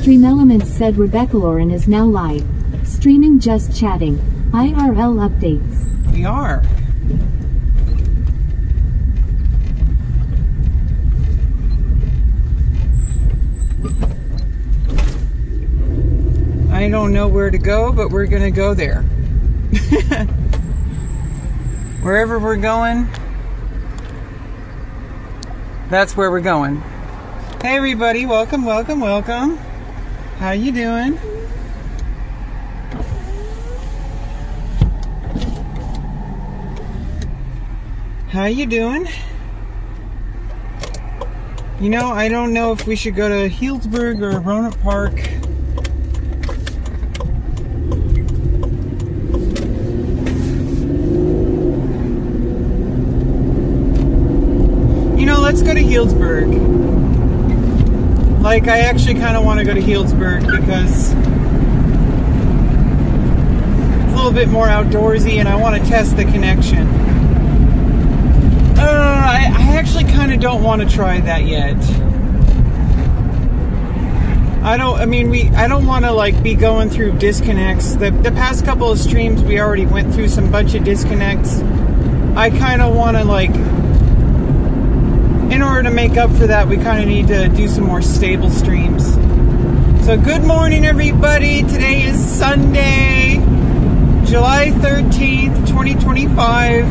Stream Elements said rebeccaloran is now live. Streaming Just Chatting. IRL Updates. We are. I don't know where to go, but we're going to go there. Wherever we're going, that's where we're going. Hey everybody, welcome. How you doing? How you doing? You know, I don't know if we should go to Healdsburg or Roanoke Park. You know, let's go to Healdsburg. Like, I actually kind of want to go to Healdsburg because it's a little bit more outdoorsy and I want to test the connection. I actually kind of don't want to try that yet. I don't want to like be going through disconnects. The past couple of streams we already went through some bunch of disconnects. I kind of want to like, in order to make up for that, we kind of need to do some more stable streams. So good morning everybody. Today is Sunday, July 13th, 2025.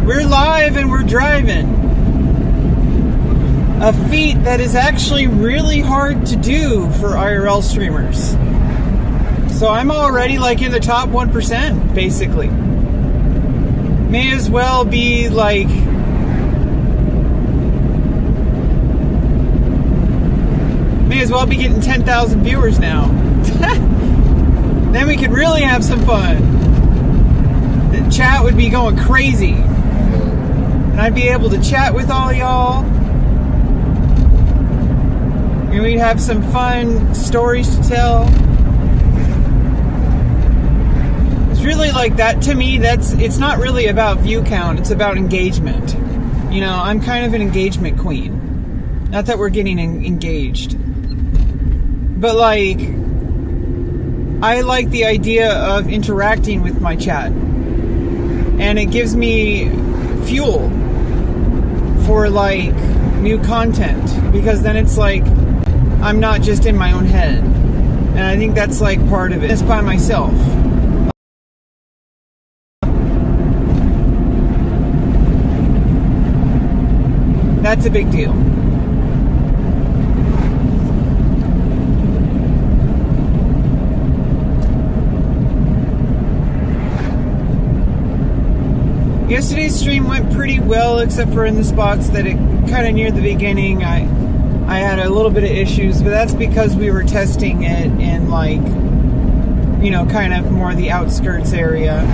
We're live and we're driving. A feat that is actually really hard to do for IRL streamers. So I'm already like in the top 1%, basically. May as well be like... May as well be getting 10,000 viewers now. Then we could really have some fun. The chat would be going crazy. And I'd be able to chat with all y'all. And we'd have some fun stories to tell. It's really like that, to me, it's not really about view count, it's about engagement. You know, I'm kind of an engagement queen. Not that we're getting engaged. But like, I like the idea of interacting with my chat. And it gives me fuel for like new content, because then it's like I'm not just in my own head, and I think that's like part of it. It's by myself. That's a big deal. Yesterday's stream went pretty well, except for in the spots that it kind of near the beginning I had a little bit of issues, but that's because we were testing it in like, you know, kind of more the outskirts area.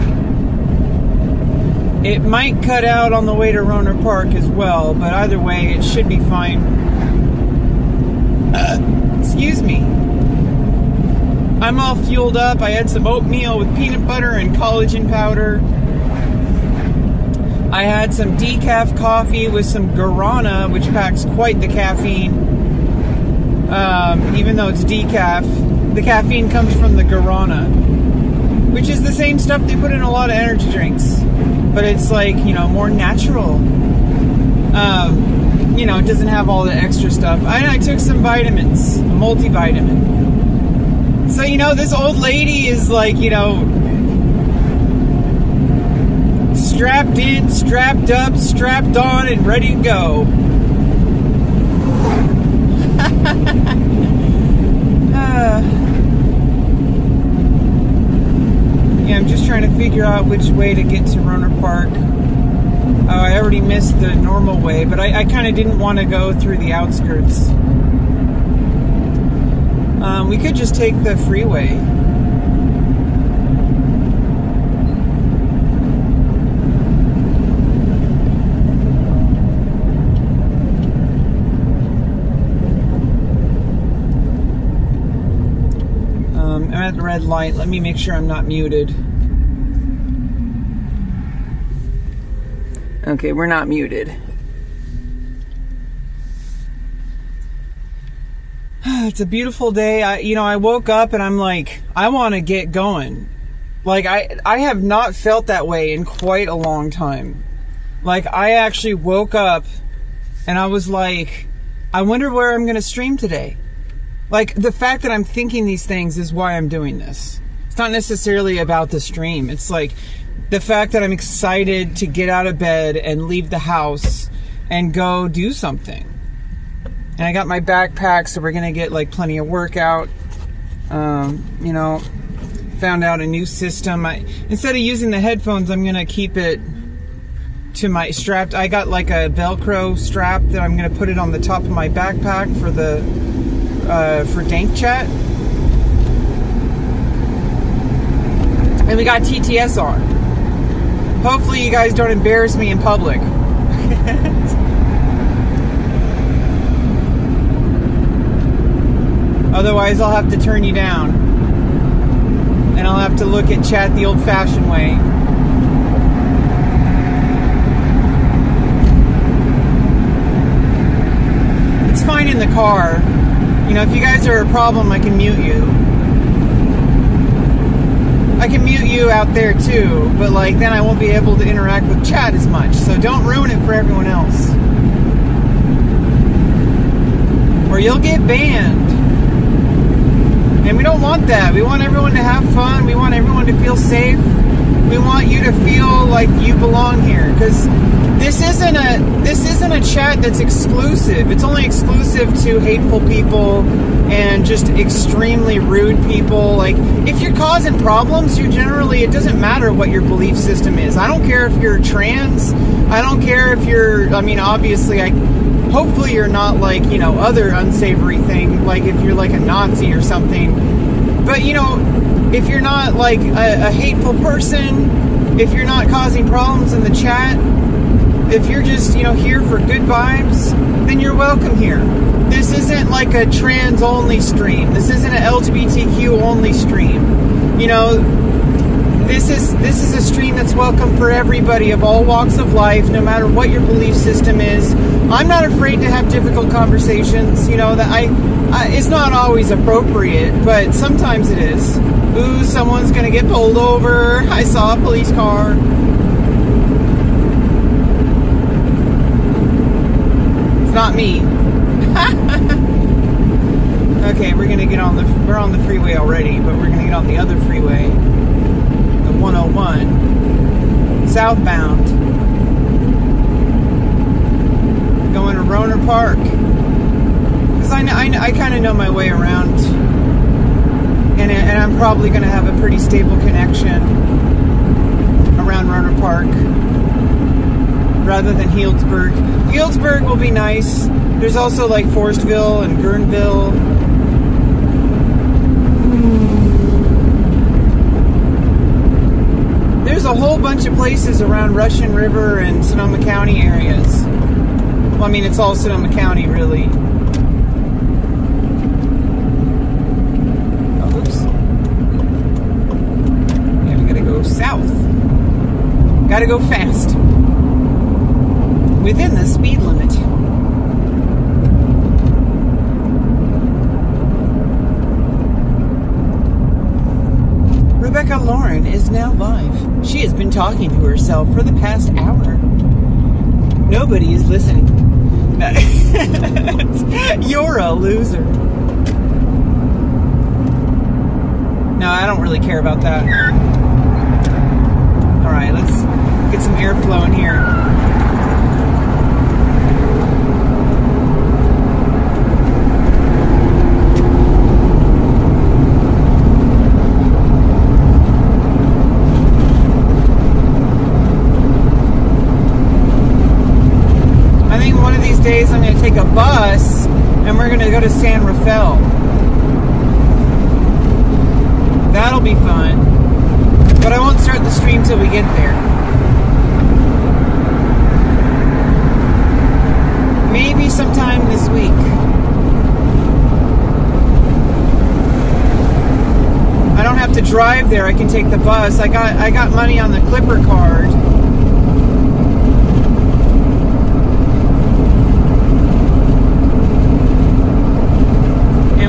It might cut out on the way to Roanoke Park as well, but either way it should be fine. Excuse me. I'm all fueled up. I had some oatmeal with peanut butter and collagen powder. I had some decaf coffee with some guarana, which packs quite the caffeine. Even though it's decaf, the caffeine comes from the guarana, which is the same stuff they put in a lot of energy drinks, but it's like, you know, more natural. You know, it doesn't have all the extra stuff. I took some vitamins, a multivitamin. So, you know, this old lady is like, you know, strapped in, strapped up, strapped on, and ready to go. Yeah, I'm just trying to figure out which way to get to Roanoke Park. Oh, I already missed the normal way, but I kind of didn't want to go through the outskirts. We could just take the freeway. I'm at the red light. Let me make sure I'm not muted. Okay, we're not muted. It's a beautiful day. I woke up and I'm like, I want to get going. Like, I have not felt that way in quite a long time. Like, I actually woke up and I was like, I wonder where I'm going to stream today. Like, the fact that I'm thinking these things is why I'm doing this. It's not necessarily about the stream. It's like the fact that I'm excited to get out of bed and leave the house and go do something. And I got my backpack, so we're going to get like plenty of workout. Found out a new system. Instead of using the headphones, I'm going to keep it to my strap. I got like a Velcro strap that I'm going to put it on the top of my backpack for Dank Chat. And we got TTS on. Hopefully you guys don't embarrass me in public. Otherwise, I'll have to turn you down. And I'll have to look at chat the old-fashioned way. It's fine in the car. If you guys are a problem, I can mute you. I can mute you out there too, but then I won't be able to interact with chat as much. So don't ruin it for everyone else. Or you'll get banned. And we don't want that. We want everyone to have fun. We want everyone to feel safe. We want you to feel like you belong here. Because this isn't a chat that's exclusive. It's only exclusive to hateful people and just extremely rude people. Like, if you're causing problems, it doesn't matter what your belief system is. I don't care if you're trans. I don't care if you're, obviously, hopefully you're not other unsavory thing, like if you're like a Nazi or something. But if you're not a hateful person, if you're not causing problems in the chat, if you're just here for good vibes, then you're welcome here. This isn't like a trans only stream. This isn't an LGBTQ only stream. This is a stream that's welcome for everybody of all walks of life, no matter what your belief system is. I'm not afraid to have difficult conversations. It's not always appropriate, but sometimes it is. Ooh, someone's gonna get pulled over. I saw a police car. It's not me. Okay, we're on the freeway already, but we're gonna get on the other freeway. 101 southbound, going to Roner Park, because I kind of know my way around, and I'm probably going to have a pretty stable connection around Roner Park rather than Healdsburg. Healdsburg will be nice. There's also Forestville and Guerneville. There's a whole bunch of places around Russian River and Sonoma County areas. Well, it's all Sonoma County, really. Oh, oops. Yeah, we gotta go south. Gotta go fast. Within the speed limit. Rebecca is now live. She has been talking to herself for the past hour. Nobody is listening. You're a loser. No, I don't really care about that. Alright, let's get some airflow in here. Days I'm going to take a bus and we're going to go to San Rafael. That'll be fun. But I won't start the stream till we get there. Maybe sometime this week. I don't have to drive there. I can take the bus. I got money on the Clipper card.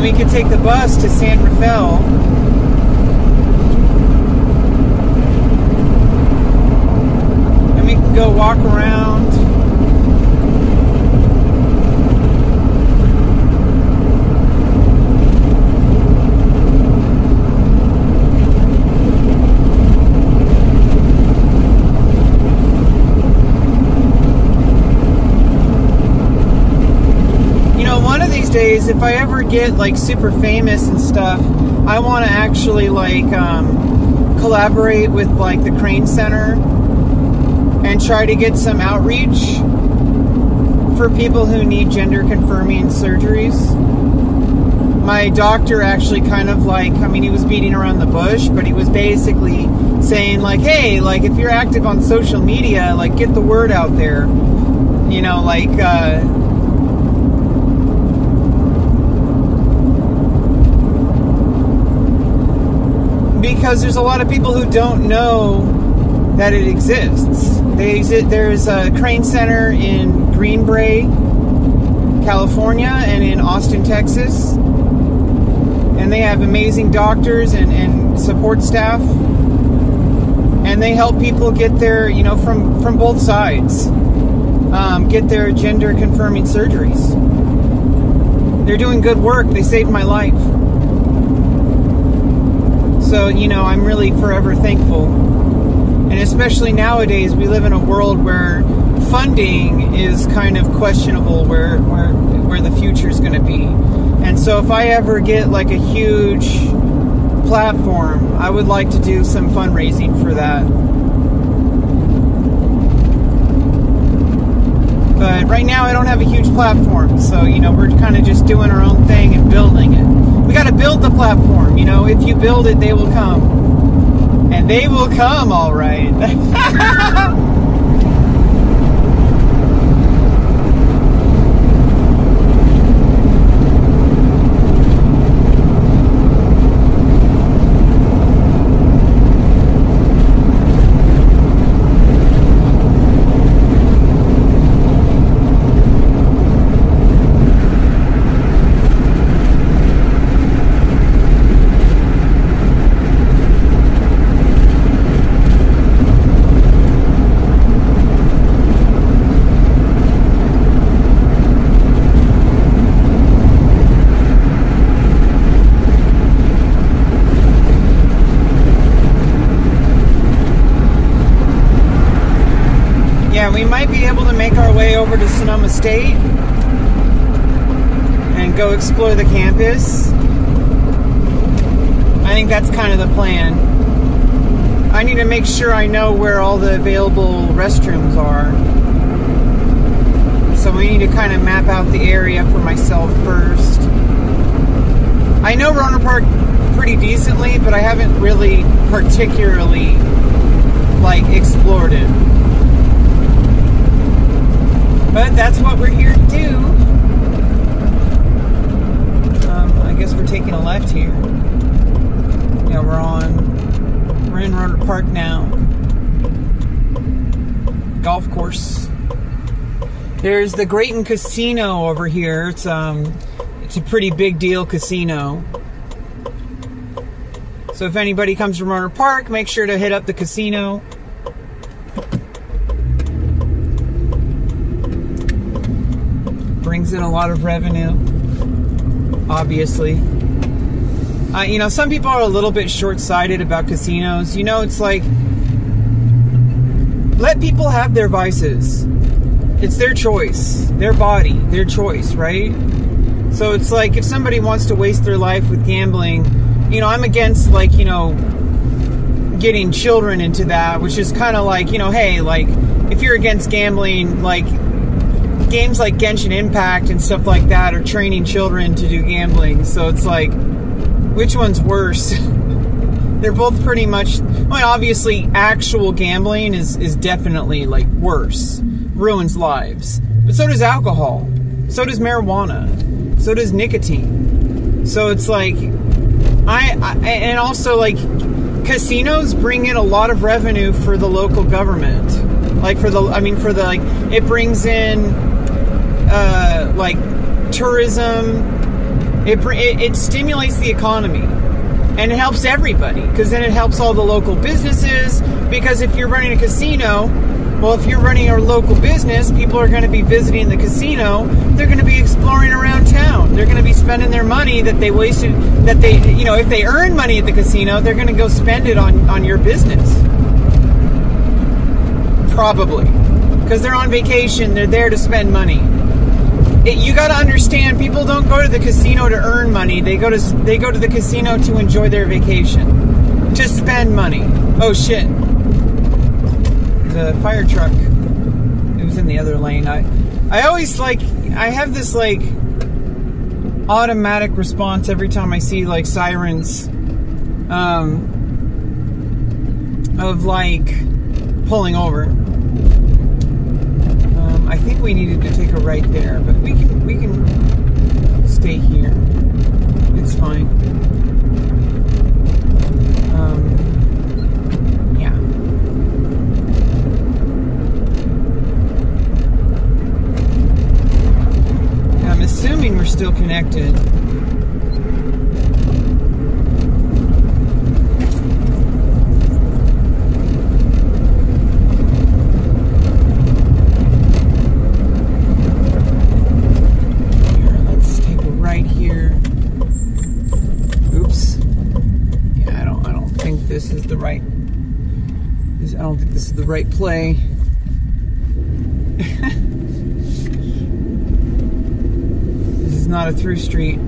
We we could take the bus to San Rafael. And we could go walk around. Days, if I ever get like super famous and stuff, I want to actually like collaborate with like the Crane Center and try to get some outreach for people who need gender confirming surgeries. My doctor actually kind of like, I mean, he was beating around the bush, but he was basically saying like, hey, like if you're active on social media, like get the word out there, you know, like because there's a lot of people who don't know that it exists. There's a Crane Center in Green Bay, California, and in Austin, Texas. And they have amazing doctors and support staff. And they help people get their, you know, from both sides, get their gender confirming surgeries. They're doing good work. They saved my life. So, you know, I'm really forever thankful. And especially nowadays, we live in a world where funding is kind of questionable where the future is going to be. And so if I ever get like a huge platform, I would like to do some fundraising for that. But right now I don't have a huge platform, so, you know, we're kind of just doing our own thing and building it. We got to build the platform, you know. If you build it, they will come. And they will come, all right. We might be able to make our way over to Sonoma State and go explore the campus. I think that's kind of the plan. I need to make sure I know where all the available restrooms are. So we need to kind of map out the area for myself first. I know Rohnert Park pretty decently, but I haven't really particularly like explored it. But that's what we're here to do. I guess we're taking a left here. Yeah, we're in Rohnert Park now. Golf course. There's the Grayton Casino over here. It's a pretty big deal casino. So if anybody comes from Rohnert Park, make sure to hit up the casino. Brings in a lot of revenue, obviously. You know, some people are a little bit short-sighted about casinos. You know, it's like, let people have their vices. It's their choice, their body, their choice, right? So it's like, if somebody wants to waste their life with gambling, you know, I'm against, like, you know, getting children into that, which is kind of like, you know, hey, like, if you're against gambling, like, games like Genshin Impact and stuff like that are training children to do gambling. So it's like, which one's worse? They're both pretty much, well, obviously actual gambling is definitely like worse. Ruins lives. But so does alcohol. So does marijuana. So does nicotine. So it's like, and also like casinos bring in a lot of revenue for the local government. Like it brings in like tourism, It stimulates the economy. And it helps everybody, because then it helps all the local businesses. Because if you're running a casino, well, if you're running a local business, people are going to be visiting the casino. They're going to be exploring around town. They're going to be spending their money that they wasted, if they earn money at the casino, they're going to go spend it on your business. Probably. Because they're on vacation, they're there to spend money. You got to understand, people don't go to the casino to earn money. They go to the casino to enjoy their vacation, to spend money. Oh shit! The fire truck. It was in the other lane. I always I have this automatic response every time I see sirens, of pulling over. I think we needed to take a right there, but we can stay here. It's fine. Yeah. I'm assuming we're still connected. I don't think this is the right play. This is not a through street.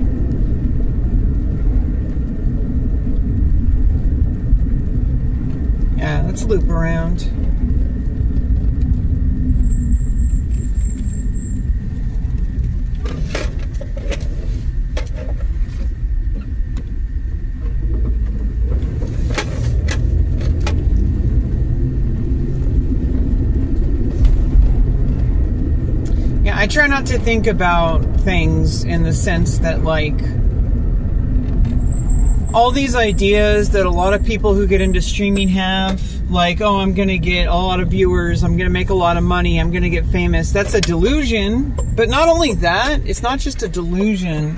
Yeah, let's loop around. I try not to think about things in the sense that all these ideas that a lot of people who get into streaming have, oh, I'm going to get a lot of viewers, I'm going to make a lot of money, I'm going to get famous. That's a delusion. But not only that, it's not just a delusion.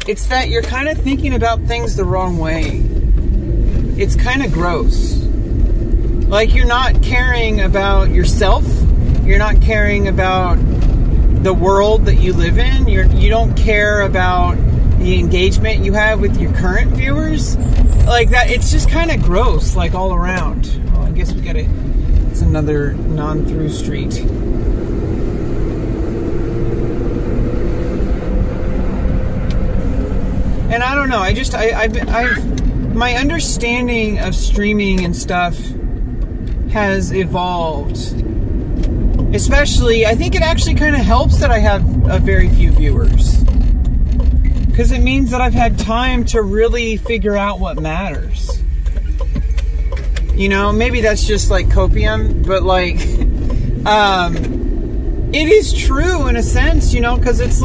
It's that you're kind of thinking about things the wrong way. It's kind of gross. You're not caring about yourself. You're not caring about the world that you live in. You don't care about the engagement you have with your current viewers. That, it's just kind of gross, all around. Well, I guess it's another non-through street. And I don't know, I've my understanding of streaming and stuff has evolved. Especially, I think it actually kind of helps that I have very few viewers. Because it means that I've had time to really figure out what matters. Maybe that's just copium, but it is true in a sense, because it's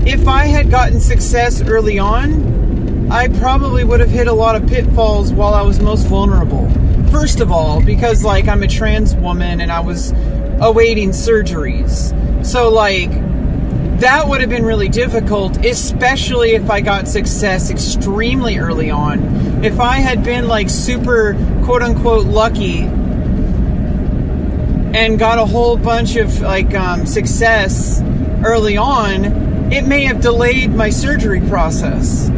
if I had gotten success early on, I probably would have hit a lot of pitfalls while I was most vulnerable. First of all, because I'm a trans woman and I was awaiting surgeries. So that would have been really difficult, especially if I got success extremely early on. If I had been super quote unquote lucky and got a whole bunch of success early on, it may have delayed my surgery process.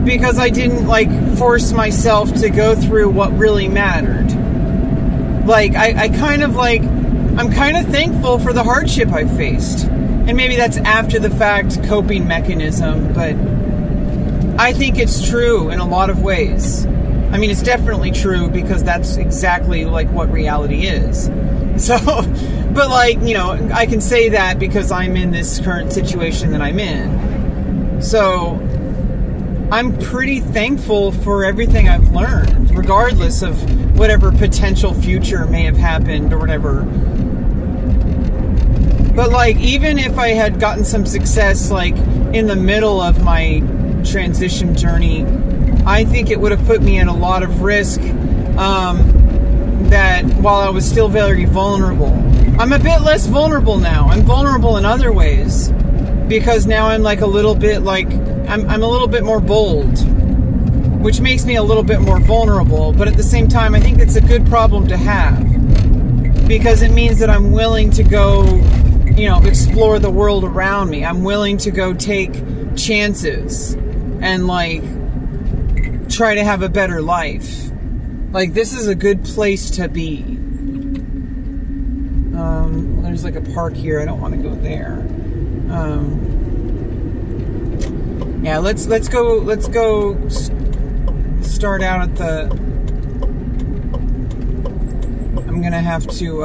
Because I didn't force myself to go through what really mattered. I'm kind of thankful for the hardship I faced. And maybe that's after the fact coping mechanism, but I think it's true in a lot of ways. I mean, it's definitely true because that's exactly what reality is. So, but I can say that because I'm in this current situation that I'm in. So, I'm pretty thankful for everything I've learned, regardless of whatever potential future may have happened or whatever. But even if I had gotten some success in the middle of my transition journey, I think it would have put me at a lot of risk that while I was still very vulnerable. I'm a bit less vulnerable now. I'm vulnerable in other ways. because now I'm like a little bit like, I'm a little bit more bold, which makes me a little bit more vulnerable. But at the same time, I think it's a good problem to have, because it means that I'm willing to go, explore the world around me. I'm willing to go take chances and like try to have a better life. Like, this is a good place to be. There's like a park here. I don't want to go there. Yeah, let's go start out at the, I'm gonna have to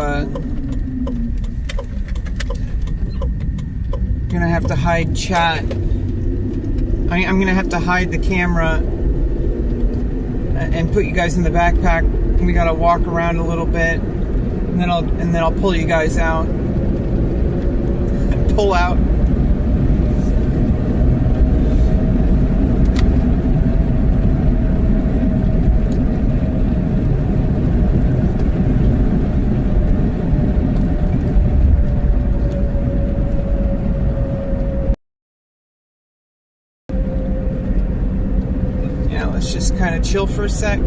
hide chat. I'm gonna have to hide the camera and put you guys in the backpack. We gotta walk around a little bit, and then I'll pull you guys out. Pull out. Yeah, let's just kind of chill for a sec.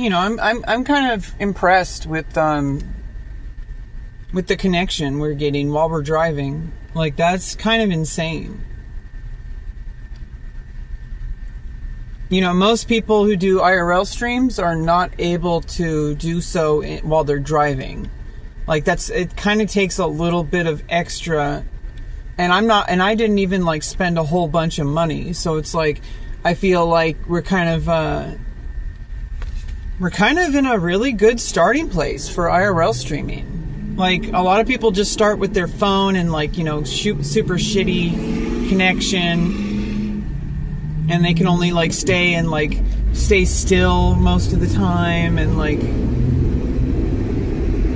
I'm kind of impressed with the connection we're getting while we're driving. Like, that's kind of insane. Most people who do IRL streams are not able to do so while they're driving. Like, it kind of takes a little bit of extra, and I didn't even like spend a whole bunch of money. So it's like, I feel like we're kind of in a really good starting place for IRL streaming. Like, a lot of people just start with their phone and like, shoot super shitty connection, and they can only like stay still most of the time. And like,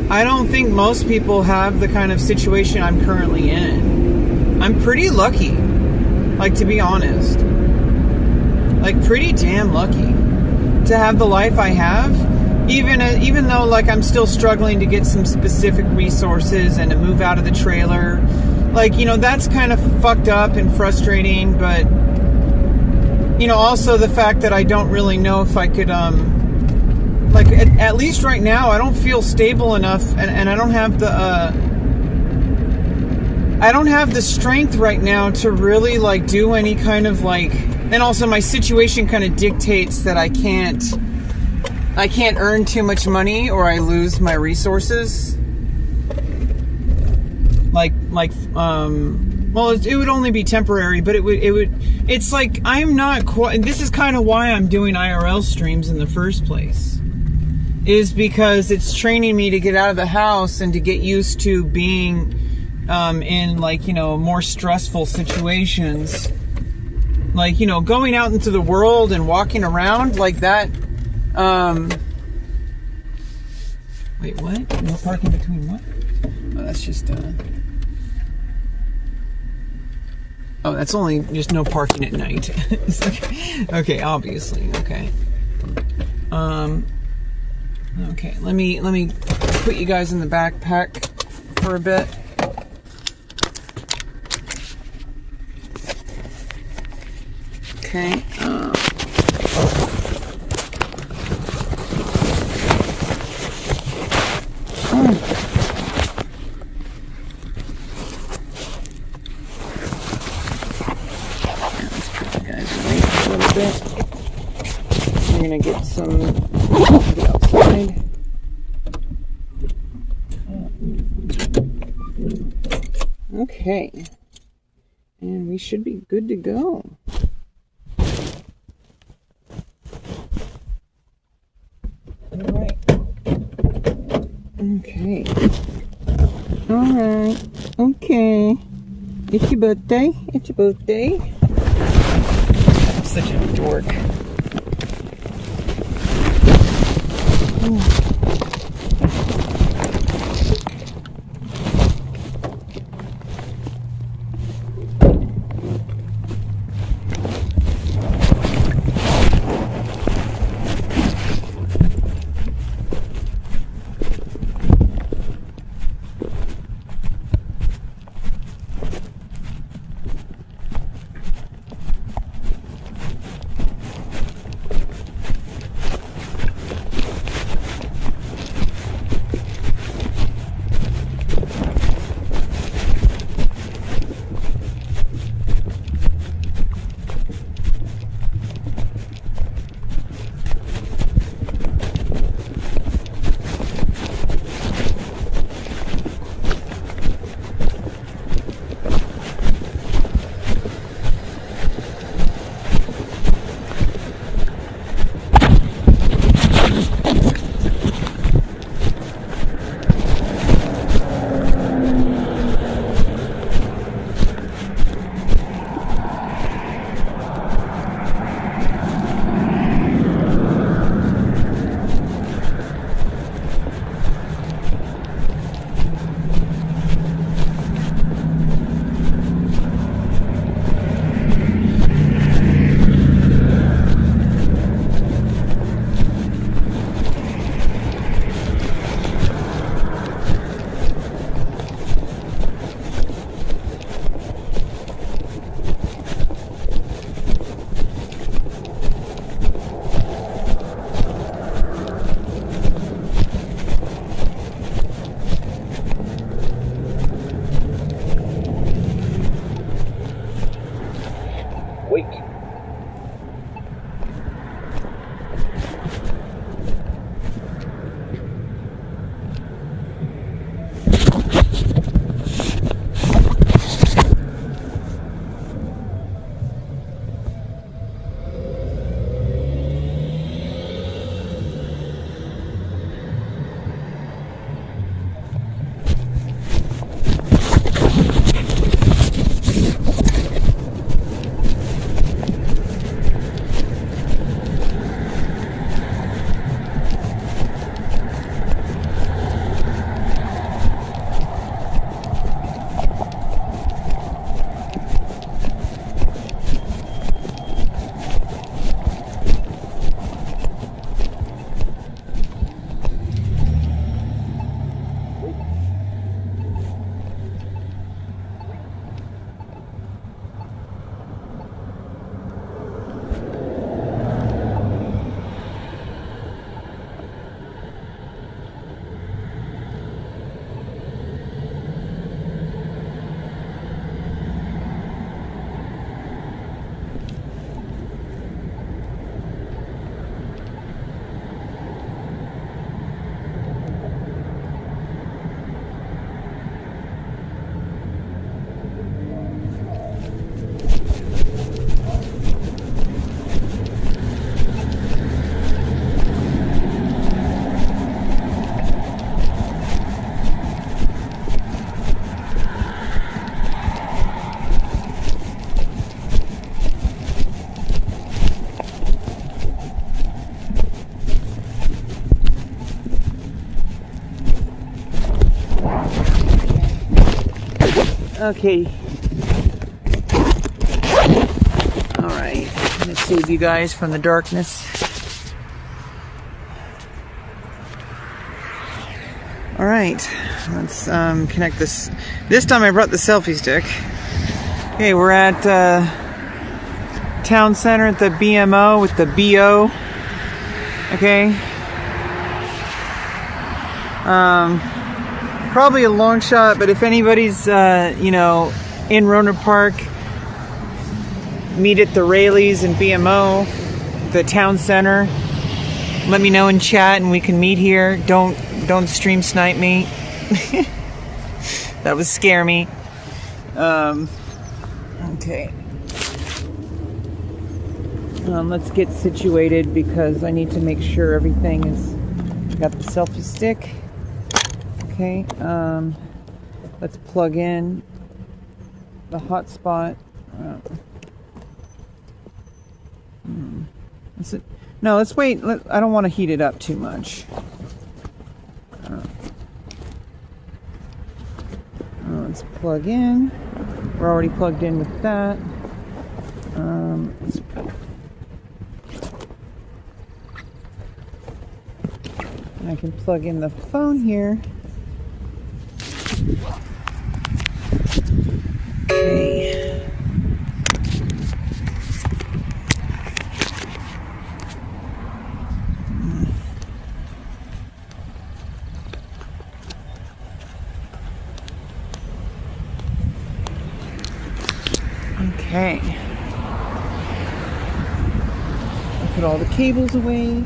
I don't think most people have the kind of situation I'm currently in. I'm pretty lucky, like, to be honest. Like, pretty damn lucky to have the life I have, even though like I'm still struggling to get some specific resources and to move out of the trailer. Like, that's kind of fucked up and frustrating, but also the fact that I don't really know if I could like, at least right now I don't feel stable enough, and I don't have the strength right now to really like do any kind of like. And also my situation kind of dictates that I can't earn too much money or I lose my resources. Well, it would only be temporary, but it's like, I'm not quite, this is kind of why I'm doing IRL streams in the first place, is because it's training me to get out of the house and to get used to being in like, more stressful situations. Like, going out into the world and walking around like that. Wait, what? No parking between what? Oh, that's just, oh, that's only just no parking at night. Okay, obviously, okay. Okay, let me put you guys in the backpack for a bit. Okay. Let's put you guys away a little bit. We're gonna get some outside. Okay. And we should be good to go. All right. Okay. Alright. Okay. It's your birthday. It's your birthday. I'm such a dork. Wait. Okay. Alright. I'm gonna save you guys from the darkness. Alright. Let's connect this. This time I brought the selfie stick. Okay, we're at Town Center at the BMO with the BO. Okay. Probably a long shot, but if anybody's, in Roner Park, meet at the Rayleighs and BMO, the Town Center. Let me know in chat and we can meet here. Don't stream snipe me. That would scare me. Okay. Let's get situated because I need to make sure everything is... Got the selfie stick. Okay, let's plug in the hotspot. No, let's wait. I don't want to heat it up too much. Let's plug in. We're already plugged in with that. I can plug in the phone here. Okay. Okay. I'll put all the cables away.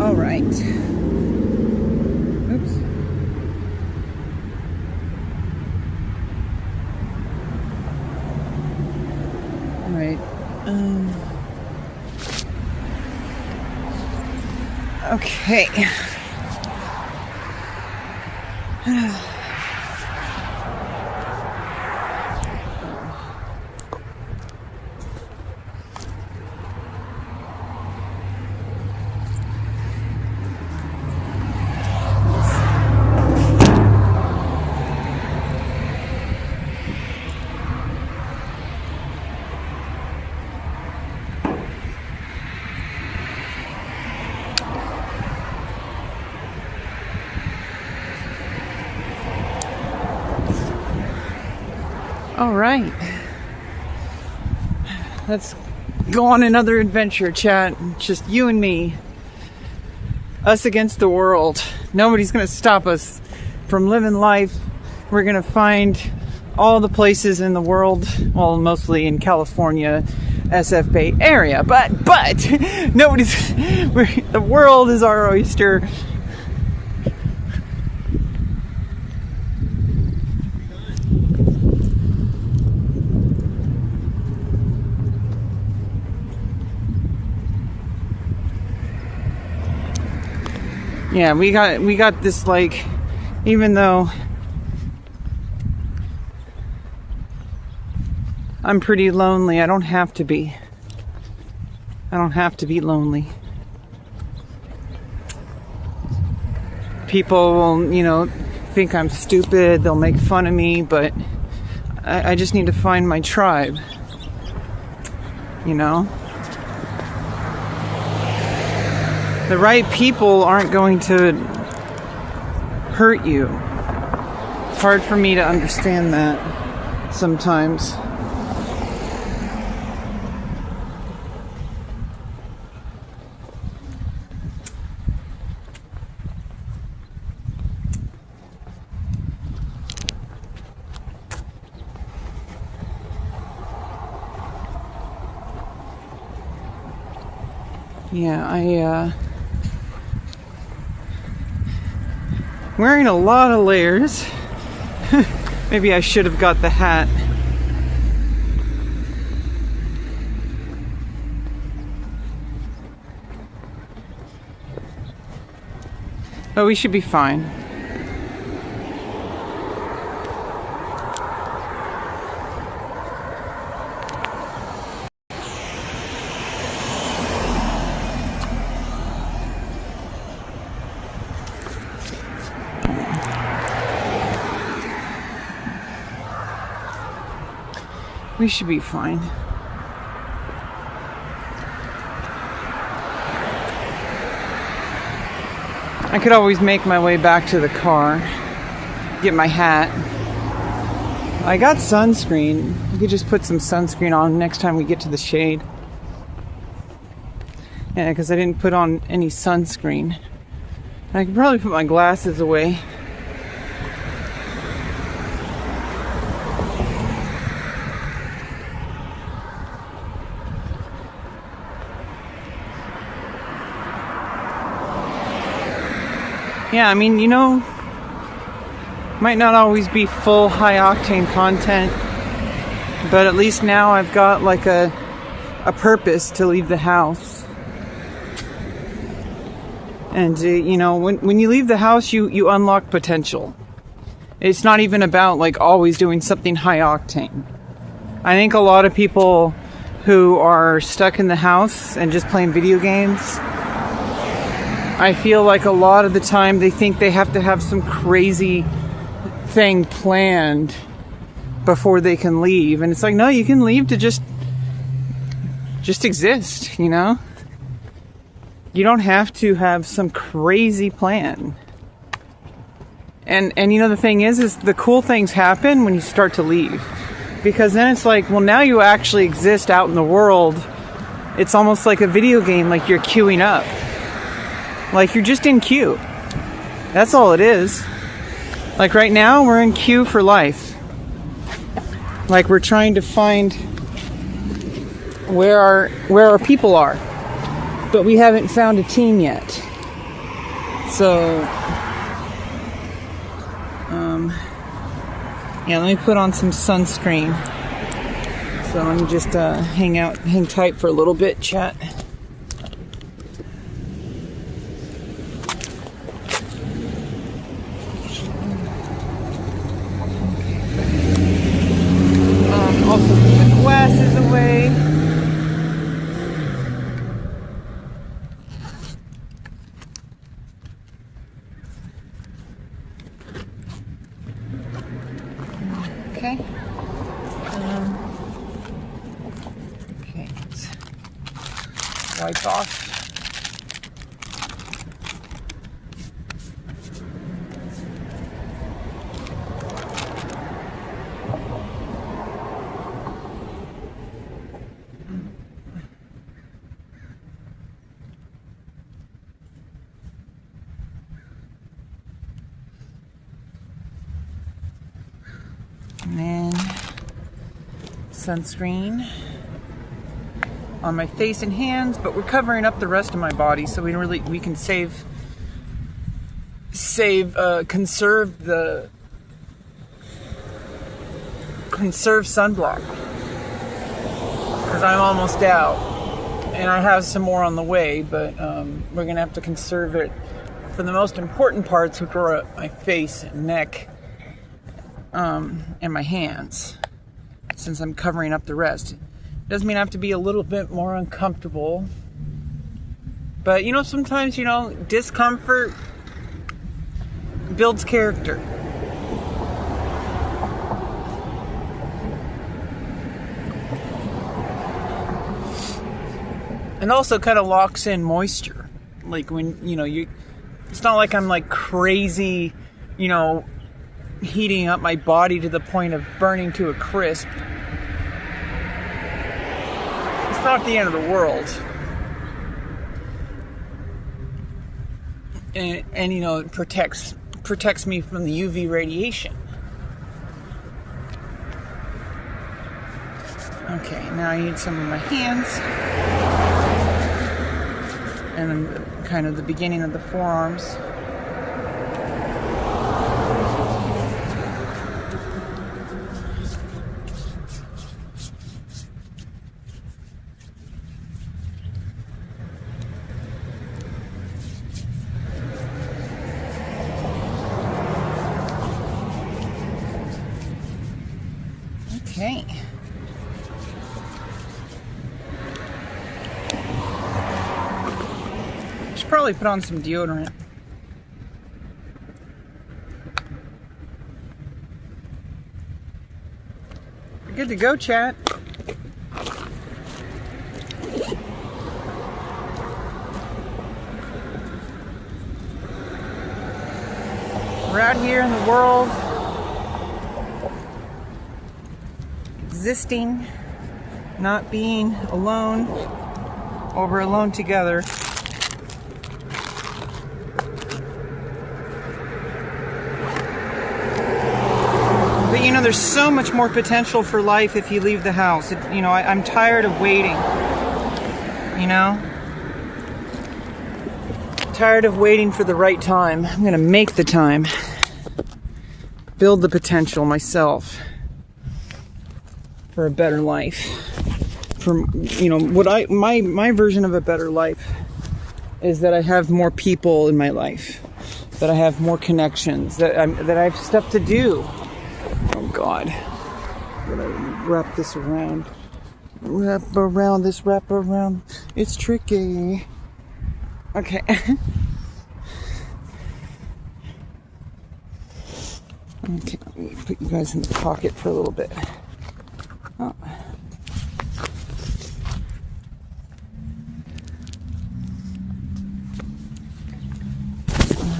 All right. Oops. All right. Okay. All right. Let's go on another adventure, chat. Just you and me. Us against the world. Nobody's going to stop us from living life. We're going to find all the places in the world, well, mostly in California, SF Bay area. But the world is our oyster. Yeah, we got this, like, even though I'm pretty lonely, I don't have to be. I don't have to be lonely. People will, think I'm stupid, they'll make fun of me, but I just need to find my tribe, The right people aren't going to hurt you. It's hard for me to understand that sometimes. Yeah, wearing a lot of layers. Maybe I should have got the hat. But we should be fine. We should be fine. I could always make my way back to the car, get my hat. I got sunscreen. We could just put some sunscreen on next time we get to the shade. Yeah, because I didn't put on any sunscreen. I could probably put my glasses away. yeah, I mean, you know, might not always be full high octane content, but at least now I've got like a purpose to leave the house. And you know, when you leave the house, you unlock potential. It's not even about like always doing something high octane. I think a lot of people who are stuck in the house and just playing video games, I feel like a lot of the time they think they have to have some crazy thing planned before they can leave. And it's like, no, you can leave to just exist, you know? You don't have to have some crazy plan. And you know, the thing is the cool things happen when you start to leave. Because then it's like, well, now you actually exist out in the world. It's almost like a video game, like you're queuing up. Like you're just in queue. That's all it is. Like right now, we're in queue for life. Like we're trying to find where our people are. But we haven't found a team yet. So, yeah, let me put on some sunscreen. So let me just hang tight for a little bit, chat. Also put the glasses away. Okay. Okay. Let's wipe off. And then sunscreen on my face and hands, but we're covering up the rest of my body so we can conserve sunblock, because I'm almost out and I have some more on the way, but we're gonna have to conserve it for the most important parts, which are my face and neck, and my hands, since I'm covering up the rest. Doesn't mean I have to be a little bit more uncomfortable, but you know, sometimes, you know, discomfort builds character. And also kind of locks in moisture. Like when, you know, it's not like I'm like crazy, you know, heating up my body to the point of burning to a crisp. It's not the end of the world. And you know, it protects me from the UV radiation. Okay, now I need some of my hands. And then kind of the beginning of the forearms. Okay. Should probably put on some deodorant. We're good to go, chat. We're out here in the world, existing, not being alone, or we're alone together. But you know, there's so much more potential for life if you leave the house. You know, I'm tired of waiting. You know? tired of waiting for the right time. I'm going to make the time. Build the potential myself for a better life. For, you know, my version of a better life is that I have more people in my life, that I have more connections, that I have stuff to do. Oh God, I'm gonna wrap this around. Wrap around. It's tricky. Okay. Okay, let me put you guys in the pocket for a little bit. Oh.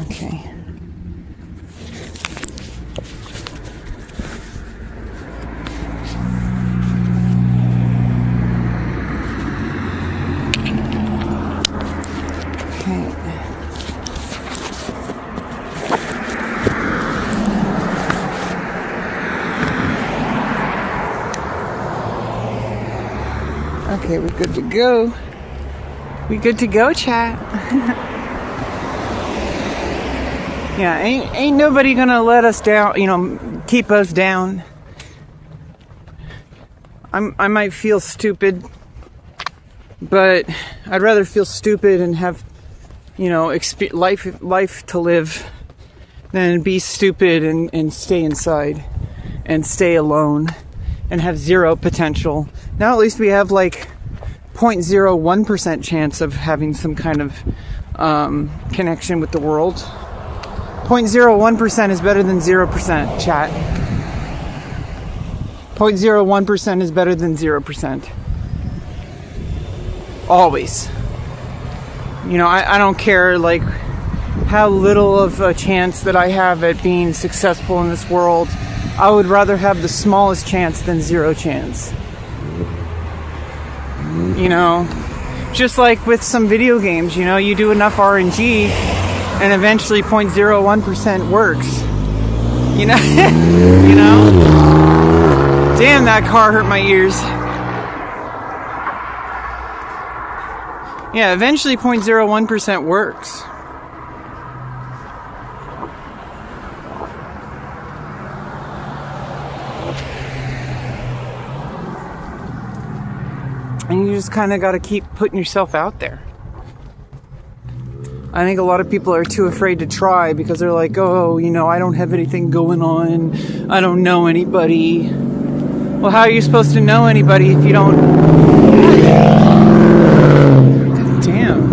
Okay. Okay, we're good to go. We good to go, chat. Yeah, ain't nobody gonna let us down, you know, keep us down. I might feel stupid, but I'd rather feel stupid and have, you know, life to live than be stupid and stay inside and stay alone and have zero potential. Now at least we have like 0.01% chance of having some kind of connection with the world. 0.01% is better than 0%, chat. 0.01% is better than 0%. Always. You know, I don't care like how little of a chance that I have at being successful in this world. I would rather have the smallest chance than zero chance. You know, just like with some video games, you know, you do enough RNG and eventually 0.01% works. You know? You know? Damn, that car hurt my ears. Yeah, eventually 0.01% works. And you just kind of got to keep putting yourself out there. I think a lot of people are too afraid to try because they're like, oh, you know, I don't have anything going on. I don't know anybody. Well, how are you supposed to know anybody if you don't... God damn.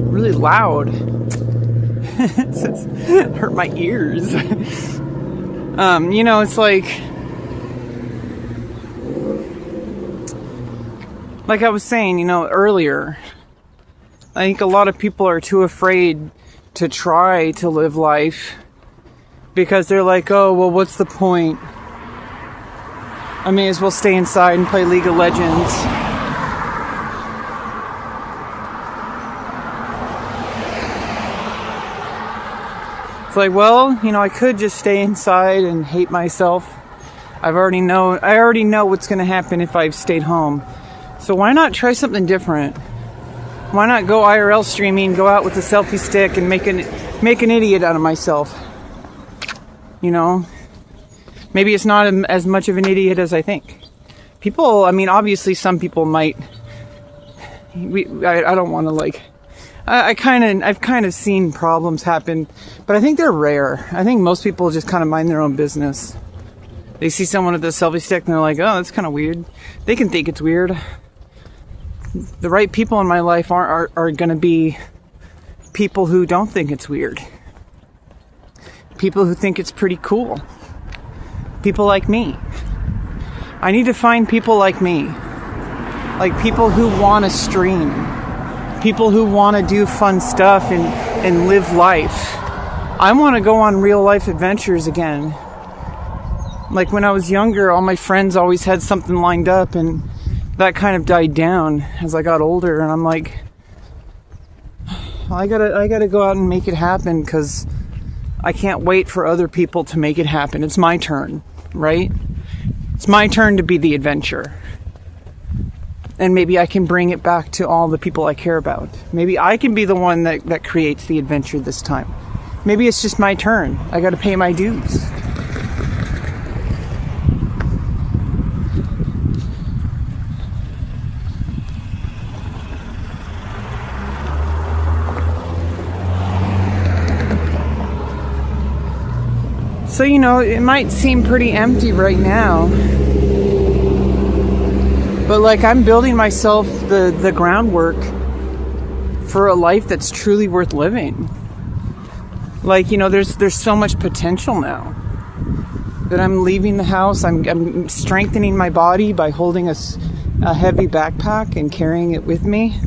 Really loud. It hurt my ears. You know, it's like I was saying, you know, earlier, I think a lot of people are too afraid to try to live life because they're like, oh, well, what's the point? I may as well stay inside and play League of Legends. It's like, well, you know, I could just stay inside and hate myself. I already know what's going to happen if I've stayed home. So why not try something different? Why not go IRL streaming, go out with a selfie stick and make an idiot out of myself? You know? Maybe it's not as much of an idiot as I think. People, I mean, obviously some people might... I don't want to like... I've kind of seen problems happen, but I think they're rare. I think most people just kind of mind their own business. They see someone with a selfie stick and they're like, oh, that's kind of weird. They can think it's weird. The right people in my life are going to be people who don't think it's weird. People who think it's pretty cool. People like me. I need to find people like me. Like people who want to stream. People who want to do fun stuff and live life. I want to go on real life adventures again. Like when I was younger, all my friends always had something lined up, and that kind of died down as I got older. And I'm like, I gotta go out and make it happen, because I can't wait for other people to make it happen. It's my turn, right? It's my turn to be the adventure. And maybe I can bring it back to all the people I care about. Maybe I can be the one that creates the adventure this time. Maybe it's just my turn. I got to pay my dues. So, you know, it might seem pretty empty right now. But like, I'm building myself the groundwork for a life that's truly worth living. Like, you know, there's so much potential now that I'm leaving the house. I'm strengthening my body by holding a heavy backpack and carrying it with me.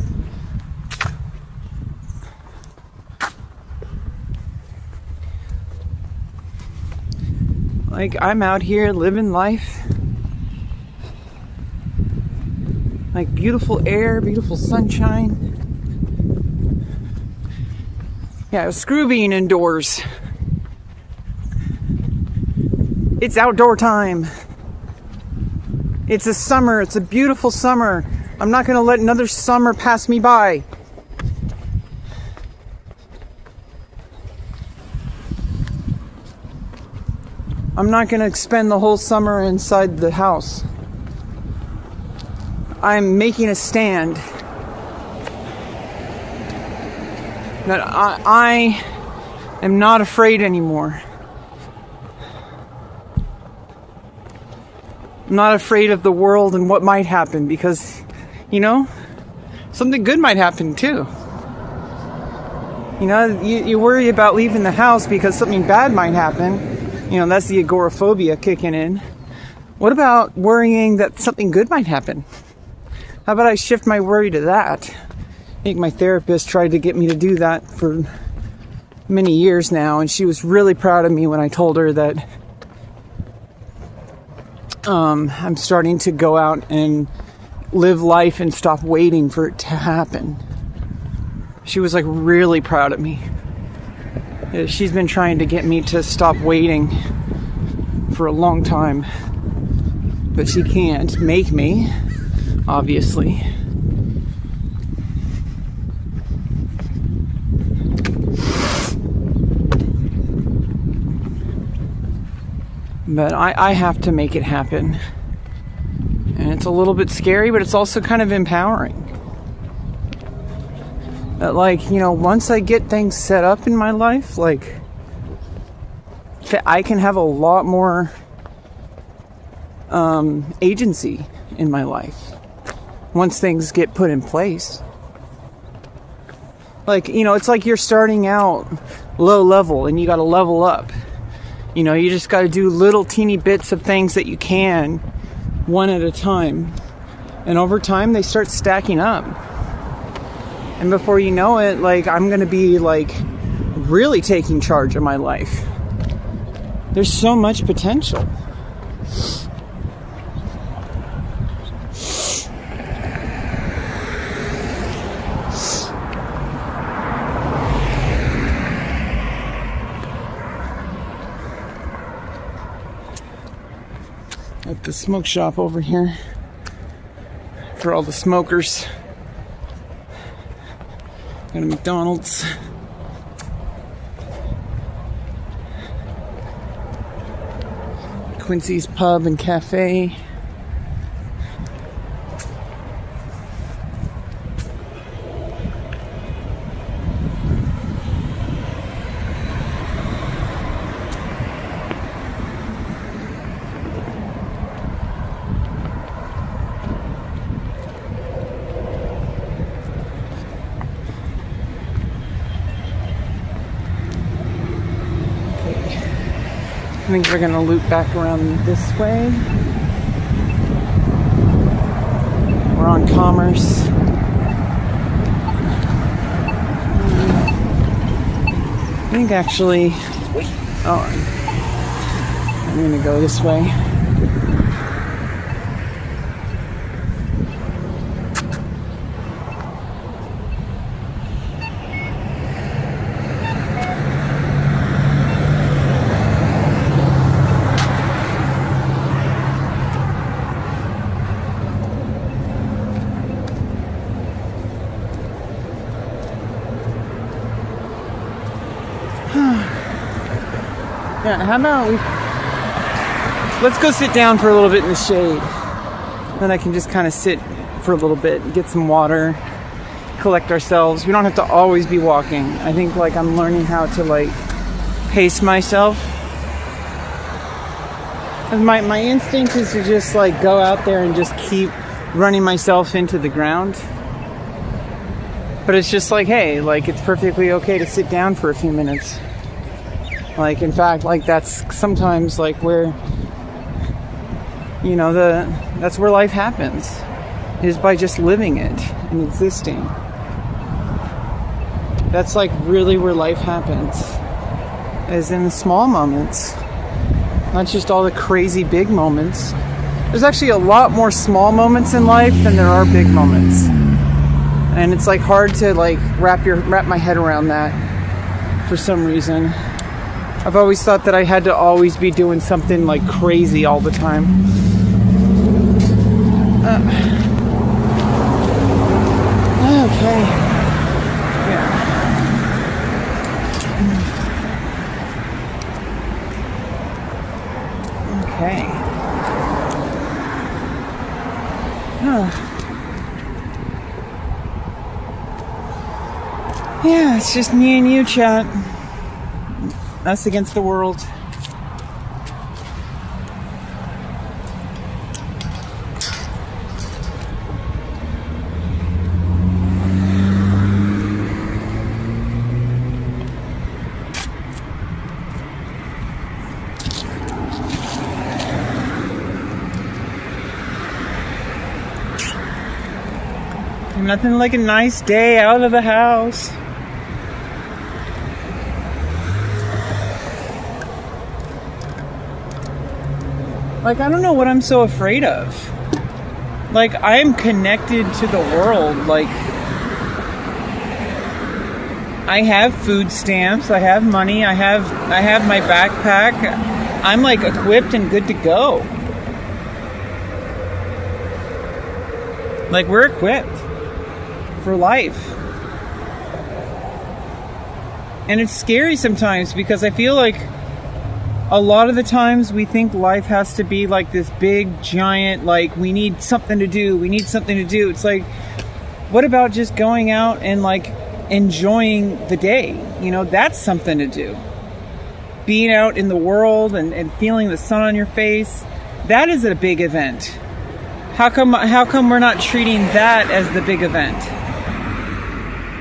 Like, I'm out here living life. Like, beautiful air, beautiful sunshine. Yeah, screw being indoors. It's outdoor time. It's a summer. It's a beautiful summer. I'm not going to let another summer pass me by. I'm not going to spend the whole summer inside the house. I'm making a stand that I am not afraid anymore. I'm not afraid of the world and what might happen because, you know, something good might happen too. You know, you worry about leaving the house because something bad might happen. You know, that's the agoraphobia kicking in. What about worrying that something good might happen? How about I shift my worry to that? I think my therapist tried to get me to do that for many years now, and she was really proud of me when I told her that I'm starting to go out and live life and stop waiting for it to happen. She was like really proud of me. She's been trying to get me to stop waiting for a long time, but she can't make me, obviously. But I have to make it happen. And it's a little bit scary, but it's also kind of empowering. That, like, you know, once I get things set up in my life, like, I can have a lot more agency in my life once things get put in place. Like, you know, it's like you're starting out low level and you got to level up. You know, you just got to do little teeny bits of things that you can, one at a time. And over time, they start stacking up. And before you know it, like, I'm going to be, like, really taking charge of my life. There's so much potential. At the smoke shop over here for all the smokers. Got a McDonald's. Quincy's Pub and Cafe. I think we're gonna loop back around this way. We're on Commerce. I think actually, I'm gonna go this way. Yeah, how about let's go sit down for a little bit in the shade. Then I can just kind of sit for a little bit, get some water, collect ourselves. We don't have to always be walking. I think like I'm learning how to like pace myself. And my instinct is to just like go out there and just keep running myself into the ground. But it's just like, hey, like it's perfectly okay to sit down for a few minutes. Like, in fact, like that's sometimes like where, you know, that's where life happens, is by just living it and existing. That's like really where life happens, is in the small moments, not just all the crazy big moments. There's actually a lot more small moments in life than there are big moments. And it's like hard to like wrap my head around that for some reason. I've always thought that I had to always be doing something like crazy all the time. Okay. Yeah. Okay. Yeah, it's just me and you, chat. Us against the world. Nothing like a nice day out of the house. Like, I don't know what I'm so afraid of. Like, I am connected to the world. Like, I have food stamps, I have money, I have my backpack. I'm like equipped and good to go. Like, we're equipped for life. And it's scary sometimes because I feel like a lot of the times we think life has to be like this big, giant, like we need something to do. It's like, what about just going out and like enjoying the day? You know, that's something to do. Being out in the world and feeling the sun on your face, that is a big event. How come we're not treating that as the big event?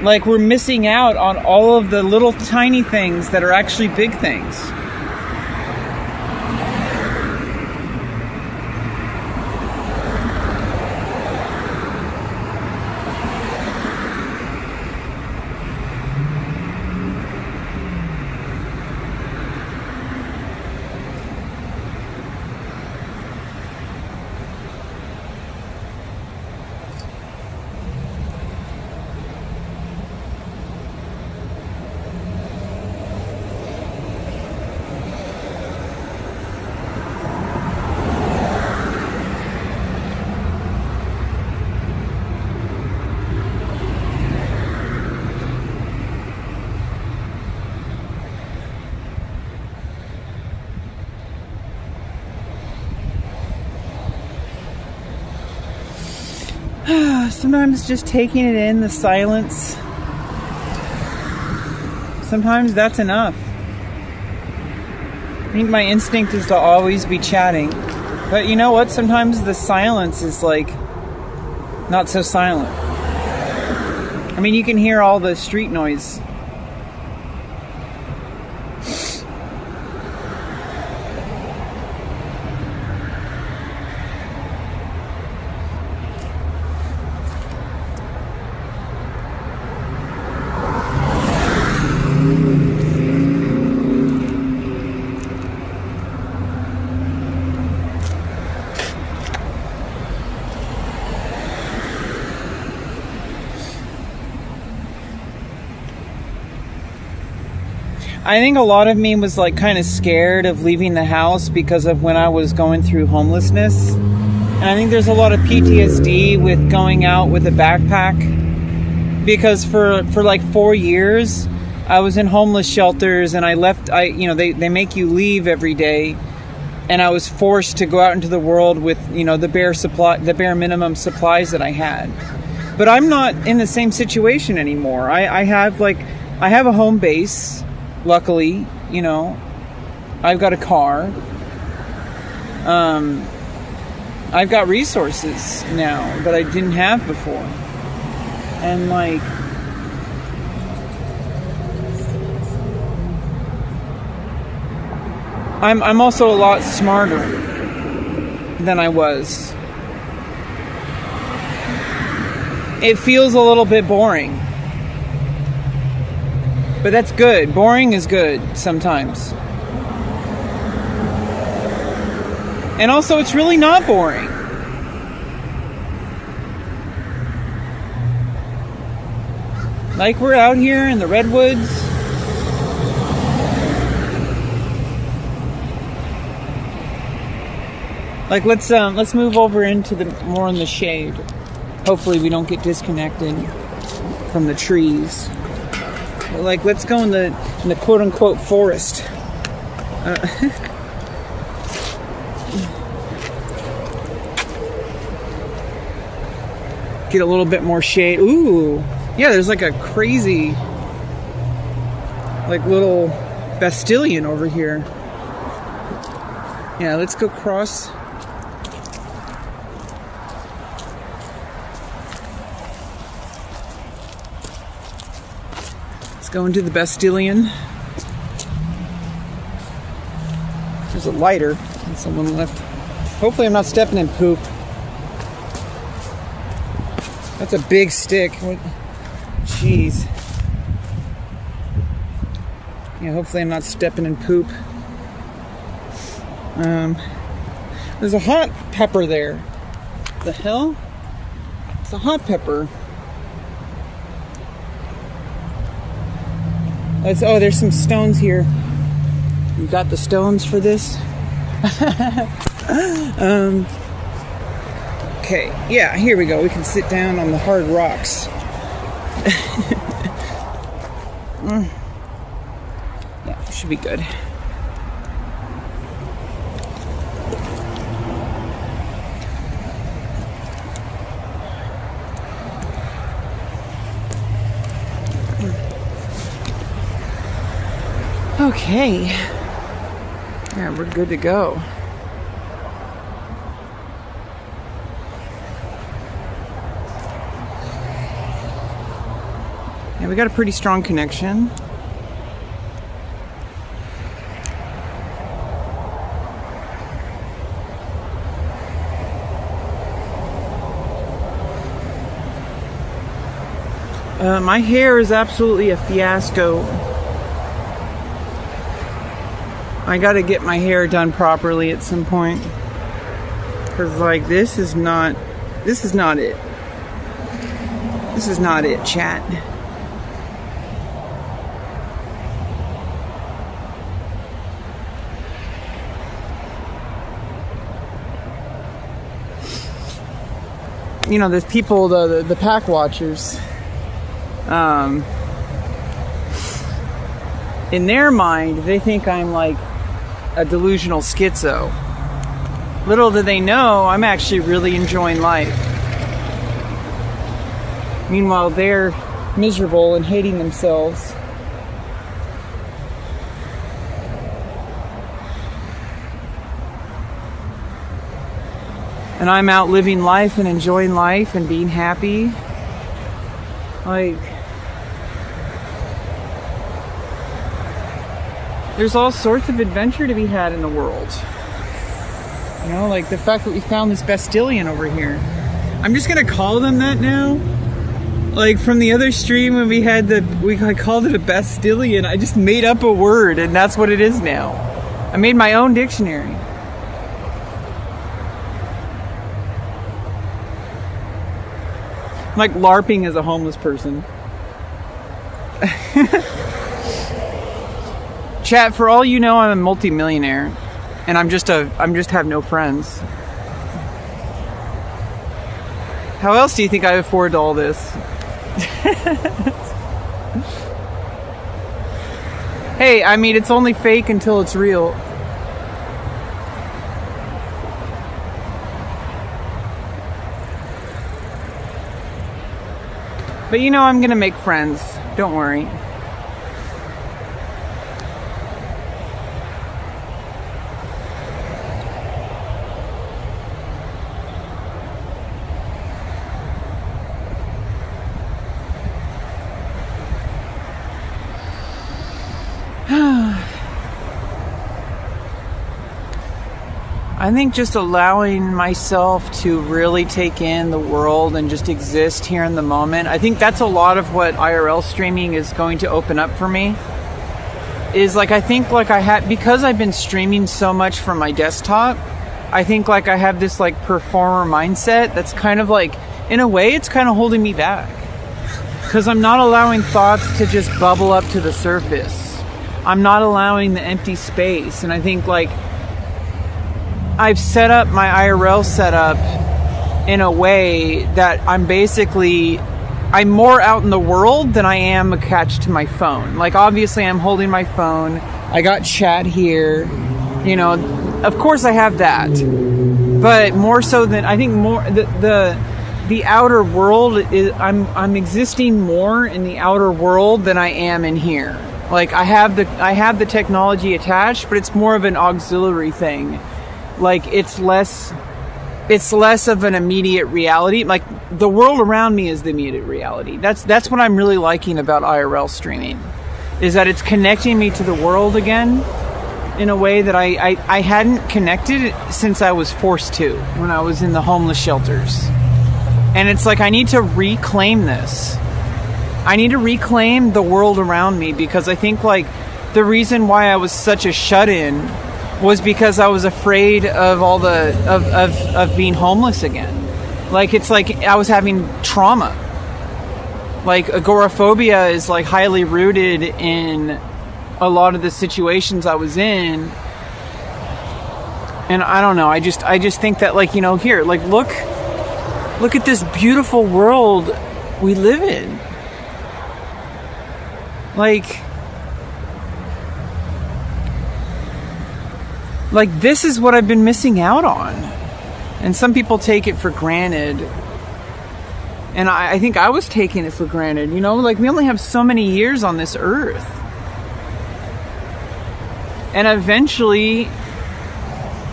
Like we're missing out on all of the little tiny things that are actually big things. Sometimes just taking it in, the silence. Sometimes that's enough. I think my instinct is to always be chatting. But you know what? Sometimes the silence is like not so silent. I mean, you can hear all the street noise. I think a lot of me was like kind of scared of leaving the house because of when I was going through homelessness. And I think there's a lot of PTSD with going out with a backpack. Because for like 4 years, I was in homeless shelters, and I left. They make you leave every day, and I was forced to go out into the world with the bare minimum supplies that I had. But I'm not in the same situation anymore. I have a home base. Luckily, I've got a car. I've got resources now that I didn't have before. And I'm also a lot smarter than I was. It feels a little bit boring. But that's good. Boring is good sometimes. And also, it's really not boring. Like, we're out here in the redwoods. Like, let's move over into more in the shade. Hopefully we don't get disconnected from the trees. Like, let's go in the quote-unquote forest. Get a little bit more shade. Ooh. Yeah, there's like a crazy, little bastillion over here. Yeah, let's go cross. Let's go into the bastillion. There's a lighter and someone left. Hopefully I'm not stepping in poop. That's a big stick. Jeez. Yeah, hopefully I'm not stepping in poop. There's a hot pepper there. The hell? It's a hot pepper. There's some stones here. You got the stones for this? Okay, yeah, here we go. We can sit down on the hard rocks. Yeah, should be good. Okay. Yeah, we're good to go. Yeah, we got a pretty strong connection. My hair is absolutely a fiasco. I gotta get my hair done properly at some point. Cause this is not it. This is not it, chat. There's people, the pack watchers, in their mind, they think I'm like a delusional schizo. Little do they know, I'm actually really enjoying life. Meanwhile, they're miserable and hating themselves. And I'm out living life and enjoying life and being happy. There's all sorts of adventure to be had in the world. The fact that we found this bastillion over here. I'm just gonna call them that now. From the other stream when I called it a bastillion. I just made up a word and that's what it is now. I made my own dictionary. I'm like LARPing as a homeless person. Chat, for all you know, I'm a multi-millionaire, and I'm just have no friends. How else do you think I afford all this? Hey, I mean, it's only fake until it's real. But you know, I'm gonna make friends. Don't worry. I think just allowing myself to really take in the world and just exist here in the moment. I think that's a lot of what IRL streaming is going to open up for me. Is like, I think like because I've been streaming so much from my desktop, I think like I have this like performer mindset that's kind of like, in a way, it's kind of holding me back. Because I'm not allowing thoughts to just bubble up to the surface. I'm not allowing the empty space. And I think like, I've set up my IRL setup in a way that I'm more out in the world than I am attached to my phone. Like, obviously I'm holding my phone. I got chat here. You know, of course I have that. But more so than, I think more, the outer world is, I'm existing more in the outer world than I am in here. Like, I have the technology attached, but it's more of an auxiliary thing. Like, it's less of an immediate reality. Like, the world around me is the immediate reality. That's what I'm really liking about IRL streaming, is that it's connecting me to the world again in a way that I hadn't connected since I was forced to, when I was in the homeless shelters. And it's like, I need to reclaim this. I need to reclaim the world around me, because I think like the reason why I was such a shut-in was because I was afraid of all of being homeless again. Like, it's like I was having trauma. Like, agoraphobia is like highly rooted in a lot of the situations I was in. And I don't know, I just think that, like, you know, here, like, look at this beautiful world we live in. Like, this is what I've been missing out on. And some people take it for granted. And I think I was taking it for granted. You know, like, we only have so many years on this earth. And eventually,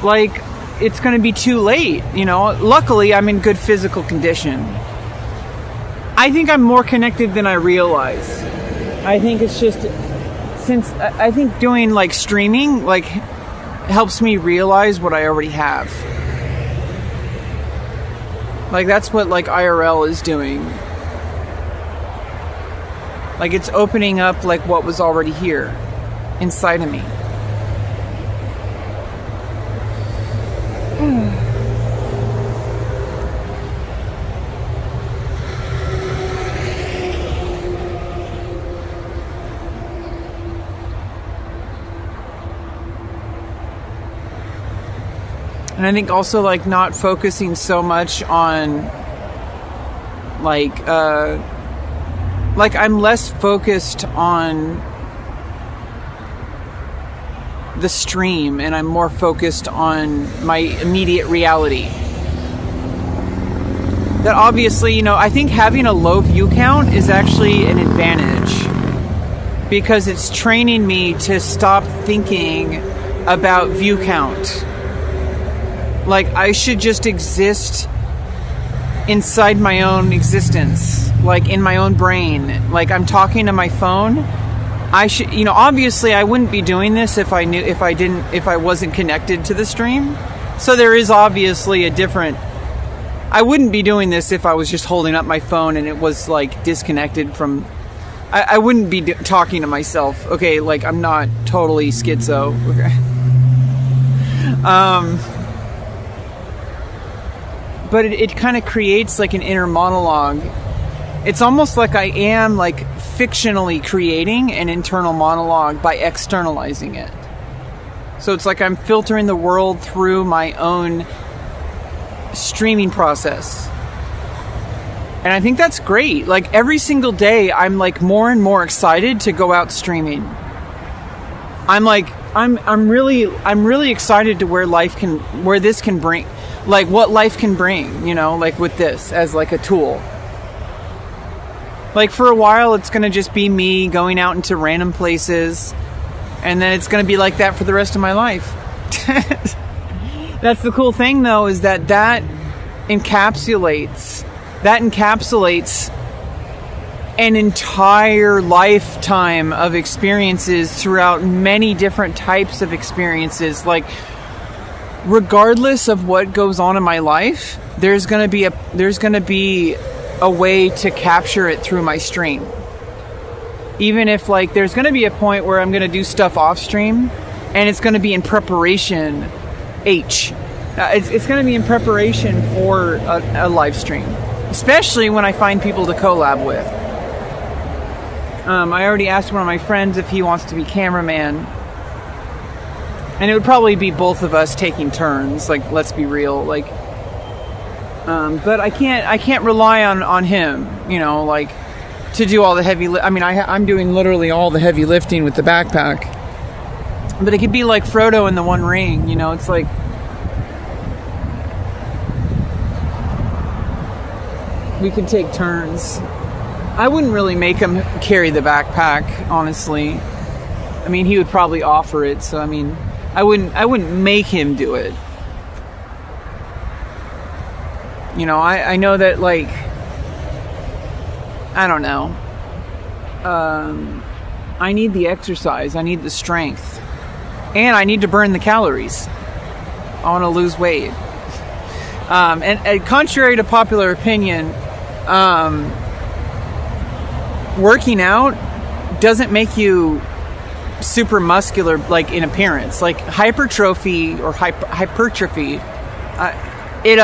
like, it's going to be too late. You know, luckily, I'm in good physical condition. I think I'm more connected than I realize. I think it's just, since I think doing, like, streaming, like, helps me realize what I already have. Like, that's what, like, IRL is doing. Like, it's opening up, like, what was already here inside of me. And I think also, like, not focusing so much on, like I'm less focused on the stream, and I'm more focused on my immediate reality. That obviously, you know, I think having a low view count is actually an advantage, because it's training me to stop thinking about view count. Like, I should just exist inside my own existence, like in my own brain. Like, I'm talking to my phone. I should, you know, obviously I wouldn't be doing this if I wasn't connected to the stream. So there is obviously I wouldn't be doing this if I was just holding up my phone and it was, like, disconnected from, I wouldn't be talking to myself. Okay, like, I'm not totally schizo. Okay. But it kind of creates, like, an inner monologue. It's almost like I am, like, fictionally creating an internal monologue by externalizing it. So it's like I'm filtering the world through my own streaming process. And I think that's great. Like, every single day I'm, like, more and more excited to go out streaming. I'm really excited to where this can bring, like what life can bring, like with this as like a tool. Like for a while, it's going to just be me going out into random places, and then it's going to be like that for the rest of my life. That's the cool thing, though, is that encapsulates an entire lifetime of experiences throughout many different types of experiences. Like, regardless of what goes on in my life, there's going to be a way to capture it through my stream. Even if, like, there's going to be a point where I'm going to do stuff off stream, and it's going to be in preparation it's going to be in preparation for a live stream, especially when I find people to collab with. I already asked one of my friends if he wants to be cameraman, and it would probably be both of us taking turns. Like, let's be real. Like, but I can't rely on him, like, to do all the heavy. I'm doing literally all the heavy lifting with the backpack. But it could be like Frodo in the One Ring, It's like, we could take turns. I wouldn't really make him carry the backpack, honestly. I mean, he would probably offer it, so I wouldn't make him do it. I know that, like, I don't know. I need the exercise. I need the strength. And I need to burn the calories. I want to lose weight. And contrary to popular opinion, working out doesn't make you super muscular, like, in appearance. Like, hypertrophy or hypertrophy, it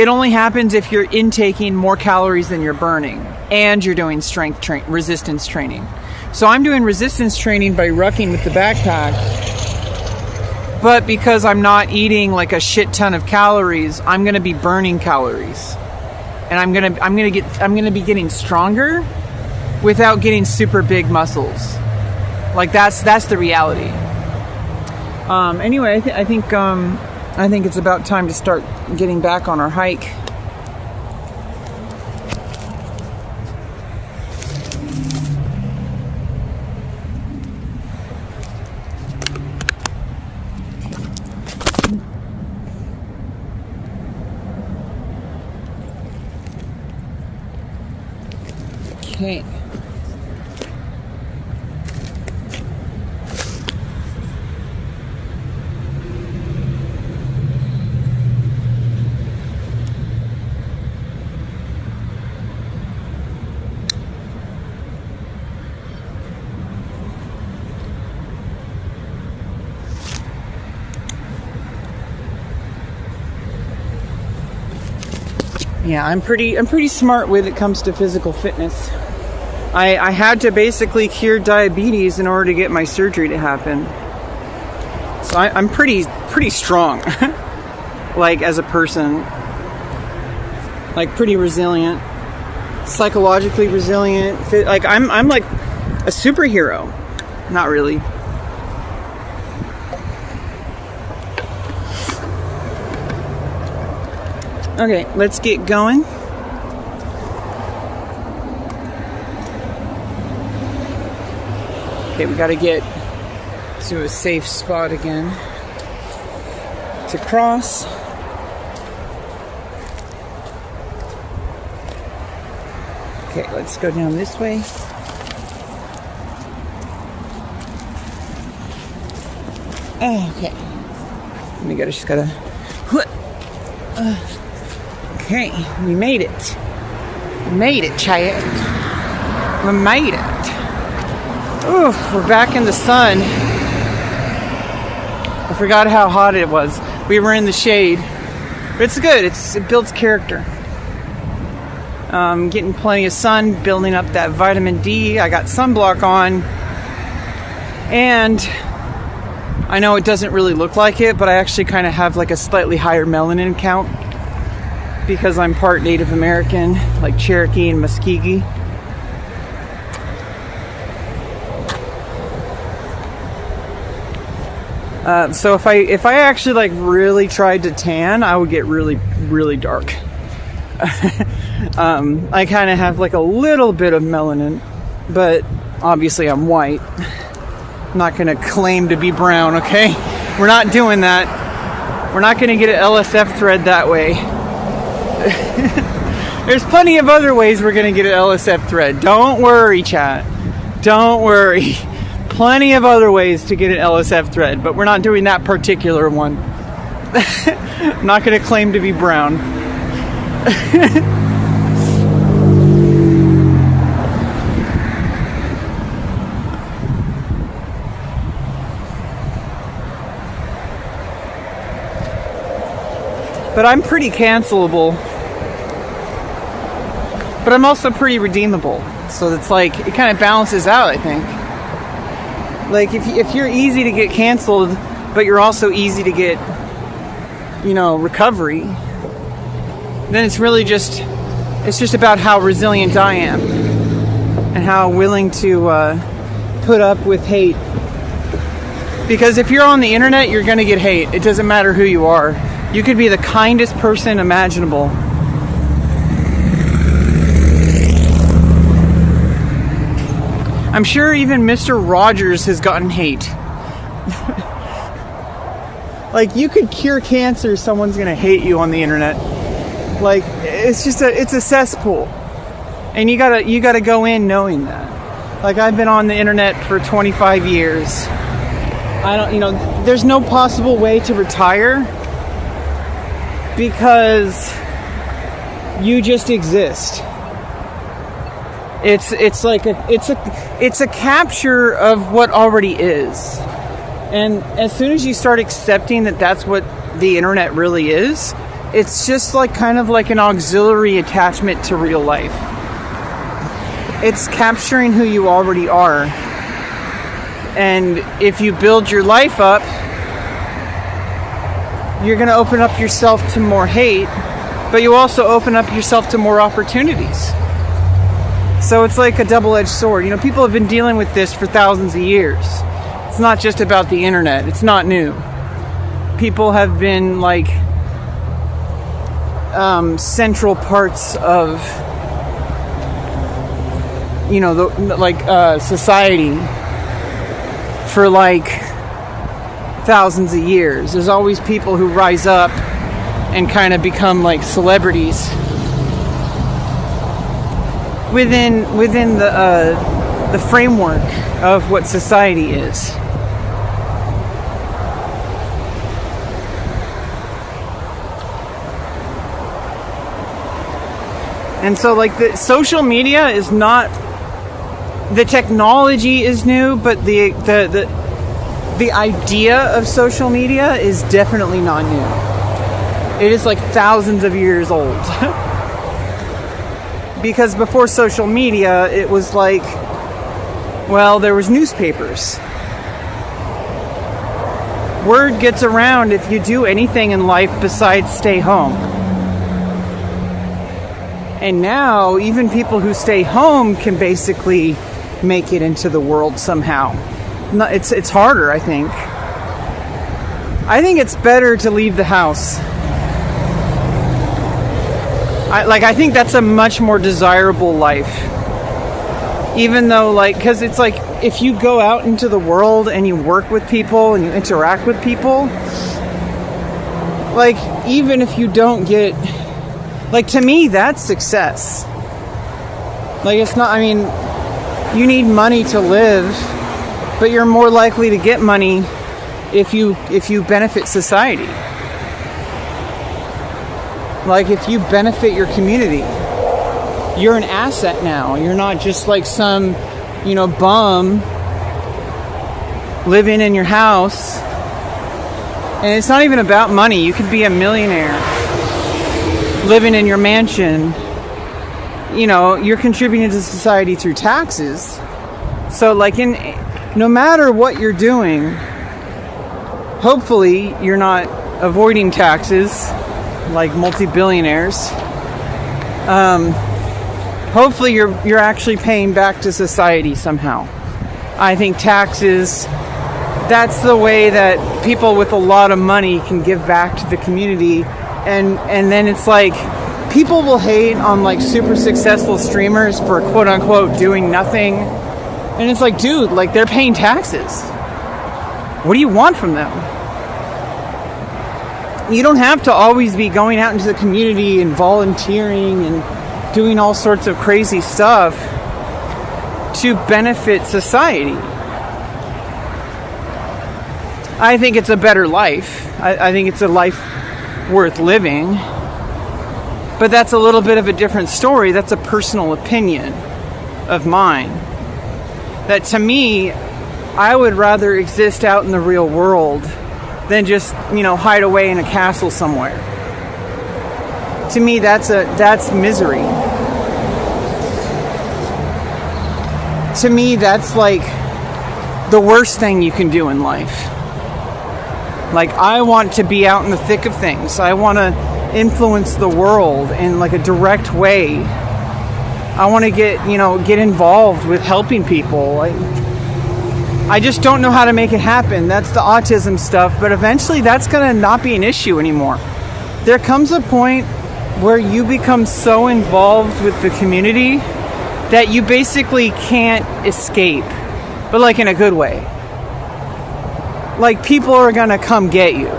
only happens if you're intaking more calories than you're burning, and you're doing resistance training. So I'm doing resistance training by rucking with the backpack, but because I'm not eating like a shit ton of calories, I'm going to be burning calories, and I'm going to be getting stronger without getting super big muscles. Like, that's the reality. Anyway, I think it's about time to start getting back on our hike. Okay. Yeah, I'm pretty smart when it comes to physical fitness. I had to basically cure diabetes in order to get my surgery to happen. So I'm pretty strong, like, as a person. Like, pretty resilient, psychologically resilient. Like, I'm like a superhero. Not really. Okay, let's get going. Okay, we gotta get to a safe spot again to cross. Okay, let's go down this way. Okay. Just gotta. Okay, we made it. We made it, Chad. We made it. Ooh, we're back in the sun. I forgot how hot it was. We were in the shade. But it's good. It builds character. Getting plenty of sun, building up that vitamin D. I got sunblock on. And I know it doesn't really look like it, but I actually kind of have like a slightly higher melanin count because I'm part Native American, like Cherokee and Muskogee. So if I actually like really tried to tan, I would get really, really dark. I kind of have like a little bit of melanin, but obviously I'm white. I'm not going to claim to be brown, okay? We're not doing that. We're not going to get an LSF thread that way. There's plenty of other ways we're going to get an LSF thread. Don't worry, chat. Don't worry. Plenty of other ways to get an LSF thread, but we're not doing that particular one. I'm not going to claim to be brown. But I'm pretty cancelable. But I'm also pretty redeemable. So it's like, it kind of balances out, I think. Like, if you're easy to get canceled, but you're also easy to get, recovery, then it's really just about how resilient I am. And how willing to put up with hate. Because if you're on the internet, you're going to get hate. It doesn't matter who you are. You could be the kindest person imaginable. I'm sure even Mr. Rogers has gotten hate. Like, you could cure cancer, someone's gonna hate you on the internet. Like, it's a cesspool. And you gotta go in knowing that. Like, I've been on the internet for 25 years. There's no possible way to retire because you just exist. It's a capture of what already is. And as soon as you start accepting that that's what the internet really is, it's just like kind of like an auxiliary attachment to real life. It's capturing who you already are. And if you build your life up, you're going to open up yourself to more hate, but you also open up yourself to more opportunities. So it's like a double-edged sword. People have been dealing with this for thousands of years. It's not just about the internet. It's not new. People have been like central parts of society for like thousands of years. There's always people who rise up and kind of become like celebrities within the framework of what society is. And so like the social media is not, the technology is new, but the idea of social media is definitely not new. It is like thousands of years old. Because before social media, it was like, there was newspapers. Word gets around if you do anything in life besides stay home. And now, even people who stay home can basically make it into the world somehow. No, it's harder, I think. I think it's better to leave the house. I think that's a much more desirable life. Even though, because it's like, if you go out into the world and you work with people and you interact with people, even if you don't get, to me, that's success. It's not, you need money to live, but you're more likely to get money if you benefit society. If you benefit your community, you're an asset now. You're not just like some, bum living in your house. And it's not even about money. You could be a millionaire living in your mansion. You're contributing to society through taxes. So no matter what you're doing, hopefully you're not avoiding taxes like multi-billionaires. Hopefully you're actually paying back to society somehow. I think taxes, that's the way that people with a lot of money can give back to the community. And then it's like, people will hate on like super successful streamers for quote unquote doing nothing. And it's like, dude, like they're paying taxes. What do you want from them? You don't have to always be going out into the community and volunteering and doing all sorts of crazy stuff to benefit society. I think it's a better life. I think it's a life worth living. But that's a little bit of a different story. That's a personal opinion of mine. That to me, I would rather exist out in the real world than just, hide away in a castle somewhere. To me, that's misery. To me, that's like the worst thing you can do in life. Like, I want to be out in the thick of things. I want to influence the world in like a direct way. I want to get involved with helping people. I just don't know how to make it happen. That's the autism stuff, but eventually that's going to not be an issue anymore. There comes a point where you become so involved with the community that you basically can't escape, but like in a good way. Like, people are going to come get you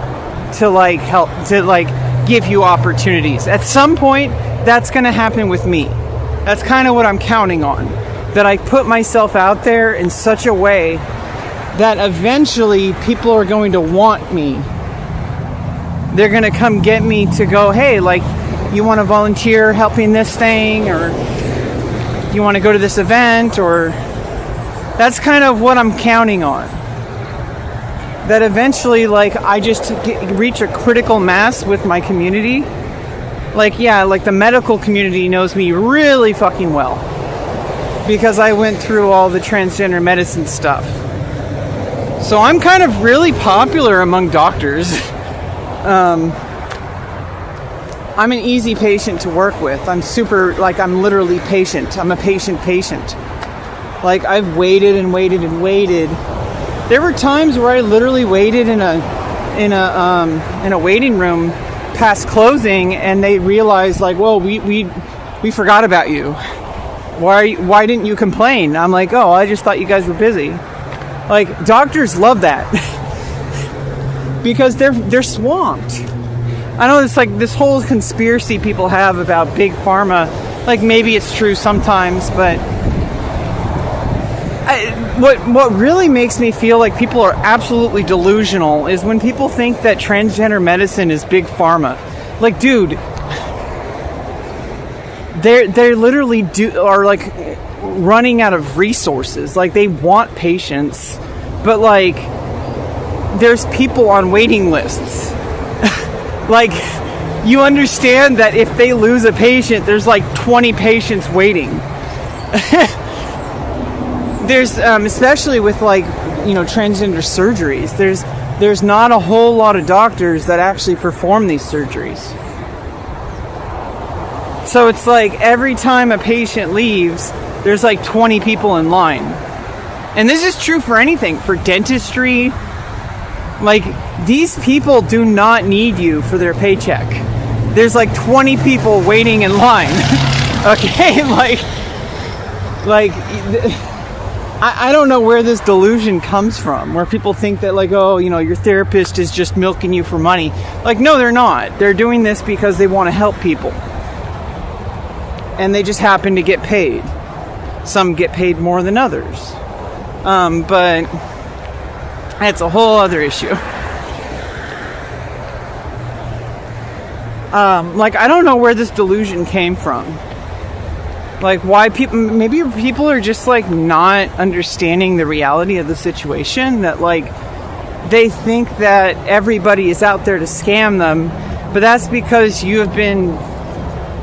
to like help, to like give you opportunities. At some point, that's going to happen with me. That's kind of what I'm counting on. That I put myself out there in such a way that eventually people are going to want me. They're going to come get me to go, hey, like, you want to volunteer helping this thing, or you want to go to this event, or that's kind of what I'm counting on. That eventually, like, I just reach a critical mass with my community. Like, yeah, like the medical community knows me really fucking well because I went through all the transgender medicine stuff. So I'm kind of really popular among doctors. I'm an easy patient to work with. I'm literally patient. I'm a patient. Like, I've waited and waited and waited. There were times where I literally waited in a waiting room past closing, and they realized, like, whoa, we forgot about you. Why didn't you complain? I'm like, oh, I just thought you guys were busy. Like, doctors love that because they're swamped. I know it's like this whole conspiracy people have about big pharma. Like, maybe it's true sometimes, but what really makes me feel like people are absolutely delusional is when people think that transgender medicine is big pharma. Like, dude, they literally are like running out of resources. Like, they want patients, but like there's people on waiting lists. Like, you understand that if they lose a patient, there's like 20 patients waiting. There's especially with like, transgender surgeries, there's not a whole lot of doctors that actually perform these surgeries. So it's like every time a patient leaves, there's like 20 people in line. And this is true for anything, for dentistry. Like, these people do not need you for their paycheck. There's like 20 people waiting in line. Okay, I don't know where this delusion comes from, where people think that, like, oh, your therapist is just milking you for money. Like, no, they're not. They're doing this because they want to help people. And they just happen to get paid. Some get paid more than others. But that's a whole other issue. I don't know where this delusion came from. Like, why maybe people are just like not understanding the reality of the situation, that like they think that everybody is out there to scam them, but that's because you have been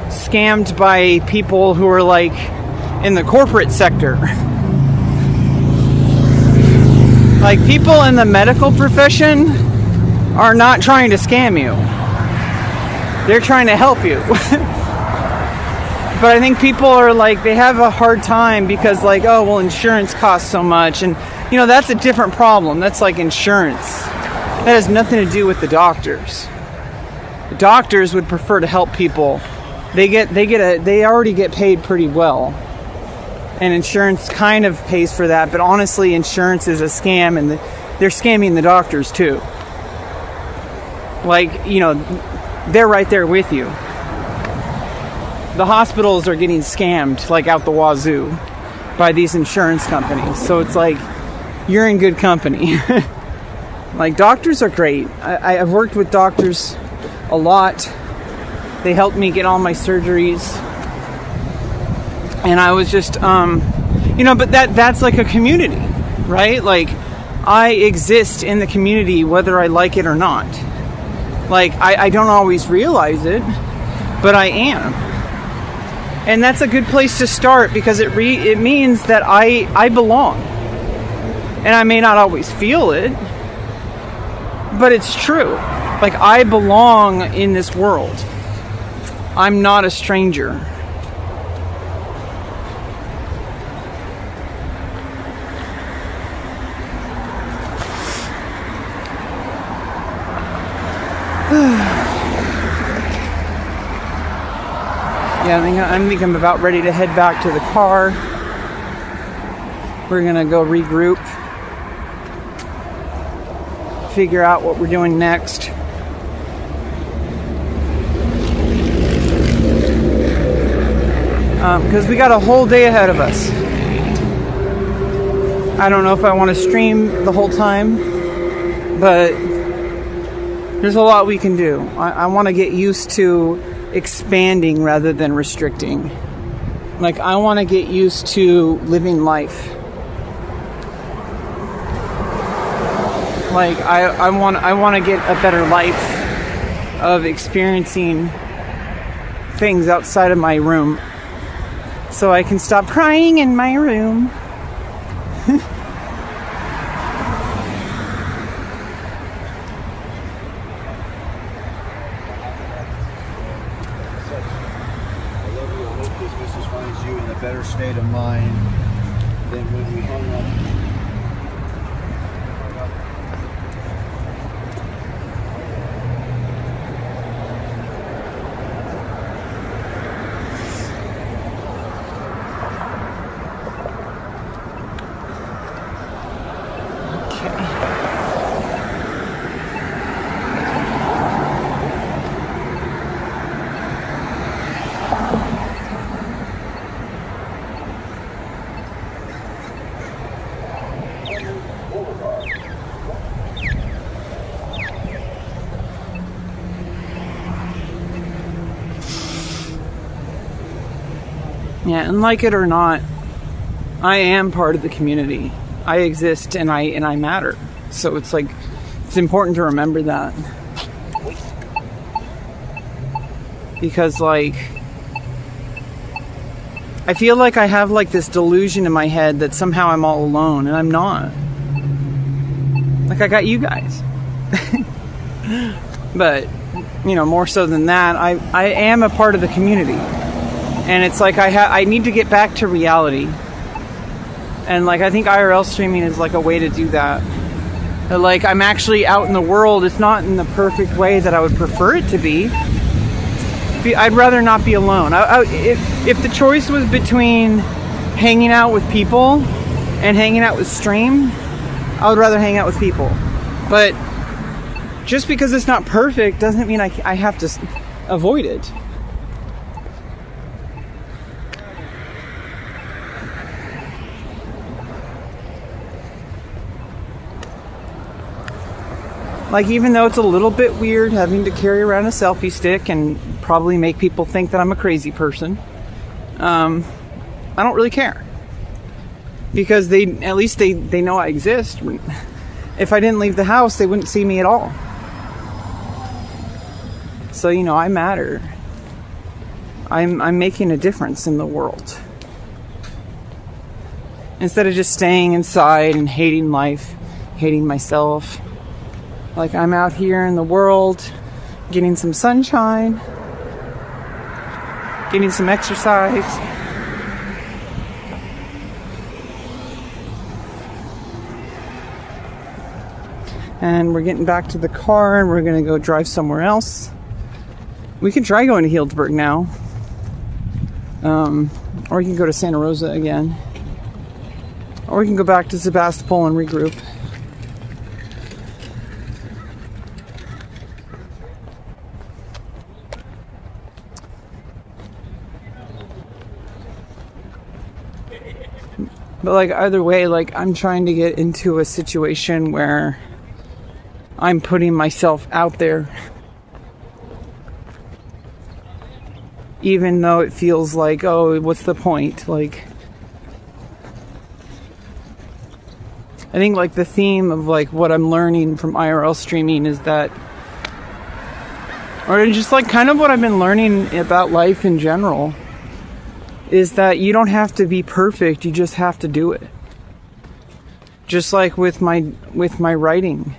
scammed by people who are like in the corporate sector. Like, people in the medical profession are not trying to scam you. They're trying to help you. But I think people are like, they have a hard time because, like, oh, well, insurance costs so much, and that's a different problem. That's like insurance. That has nothing to do with the doctors. The doctors would prefer to help people. They already get paid pretty well. And insurance kind of pays for that, but honestly, insurance is a scam, and they're scamming the doctors too. Like, they're right there with you. The hospitals are getting scammed like out the wazoo by these insurance companies. So it's like, you're in good company. Like, doctors are great. I've worked with doctors a lot. They helped me get all my surgeries. And I was just, but that's like a community, right? Like, I exist in the community whether I like it or not. Like, I don't always realize it, but I am. And that's a good place to start, because it means that I belong. And I may not always feel it, but it's true. Like, I belong in this world. I'm not a stranger. Yeah, I think I'm about ready to head back to the car. We're gonna go regroup, figure out what we're doing next. Because we got a whole day ahead of us. I don't know if I want to stream the whole time, but there's a lot we can do. I want to get used to expanding rather than restricting. Like, I want to get used to living life. Like, I want to get a better life of experiencing things outside of my room, so I can stop crying in my room. Better state of mind than when we hung up. Yeah, and like it or not, I am part of the community. I exist and I matter. So it's like, it's important to remember that. Because, like, I feel like I have like this delusion in my head that somehow I'm all alone, and I'm not. Like, I got you guys. But, more so than that, I am a part of the community. And it's like I need to get back to reality. And like, I think IRL streaming is like a way to do that. Like, I'm actually out in the world. It's not in the perfect way that I would prefer it to be. I'd rather not be alone. If the choice was between hanging out with people and hanging out with stream, I would rather hang out with people. But just because it's not perfect doesn't mean I have to avoid it. Like, even though it's a little bit weird having to carry around a selfie stick and probably make people think that I'm a crazy person, I don't really care. Because at least they know I exist. If I didn't leave the house, they wouldn't see me at all. So, I matter. I'm making a difference in the world. Instead of just staying inside and hating life, hating myself. Like, I'm out here in the world, getting some sunshine, getting some exercise. And we're getting back to the car and we're going to go drive somewhere else. We could try going to Healdsburg now. Or we can go to Santa Rosa again. Or we can go back to Sebastopol and regroup. But like either way, like I'm trying to get into a situation where I'm putting myself out there. Even though it feels like, oh, what's the point? Like, I think like the theme of like what I'm learning from IRL streaming is that, or just like kind of what I've been learning about life in general, is that you don't have to be perfect, you just have to do it. Just like with my writing.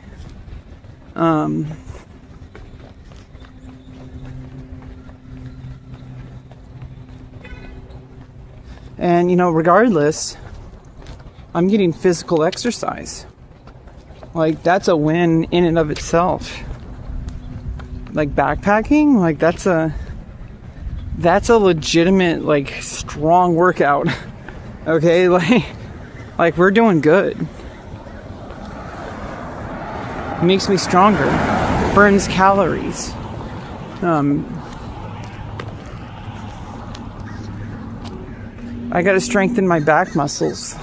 And, you know, regardless, I'm getting physical exercise. Like, that's a win in and of itself. Like, backpacking, like, that's a legitimate, like, strong workout. Okay? Like, we're doing good. It makes me stronger. Burns calories. I gotta strengthen my back muscles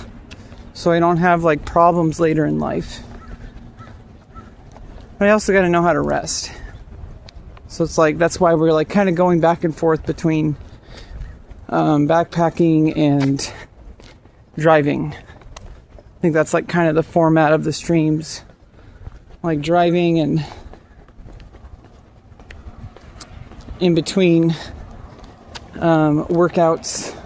so I don't have like problems later in life. But I also gotta know how to rest. So it's like, that's why we're like kind of going back and forth between backpacking and driving. I think that's like kind of the format of the streams. Like driving and in between workouts.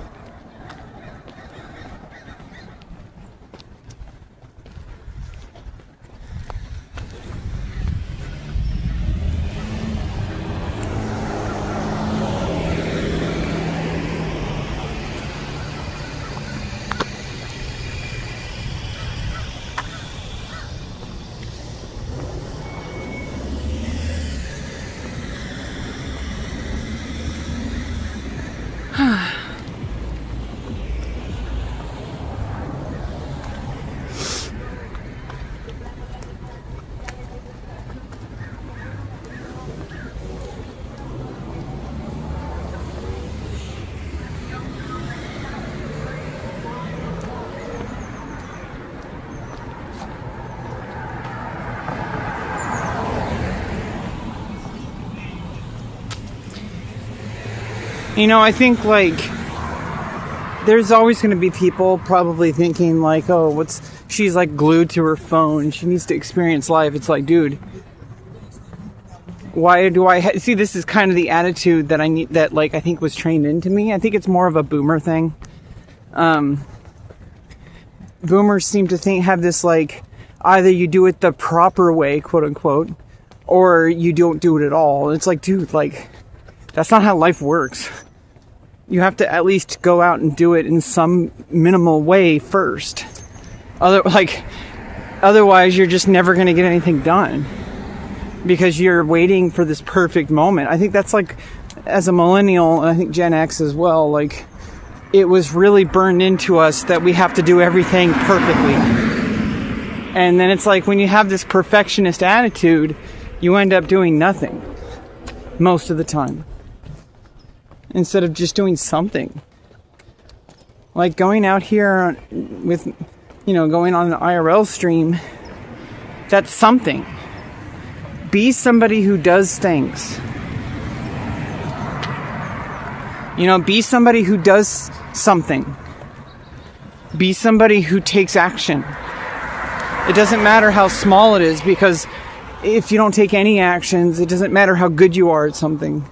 You know, I think, like, there's always going to be people probably thinking, like, oh, she's, like, glued to her phone. She needs to experience life. It's like, dude, why do I... See, this is kind of the attitude that I think was trained into me. I think it's more of a boomer thing. Boomers seem to have this, like, either you do it the proper way, quote unquote, or you don't do it at all. It's like, dude, like... That's not how life works. You have to at least go out and do it in some minimal way first. Otherwise, you're just never going to get anything done. Because you're waiting for this perfect moment. I think that's like, as a millennial, and I think Gen X as well, like, it was really burned into us that we have to do everything perfectly. And then it's like, when you have this perfectionist attitude, you end up doing nothing. Most of the time. Instead of just doing something. Like going out here with, going on an IRL stream, that's something. Be somebody who does things. Be somebody who does something. Be somebody who takes action. It doesn't matter how small it is, because if you don't take any actions, it doesn't matter how good you are at something.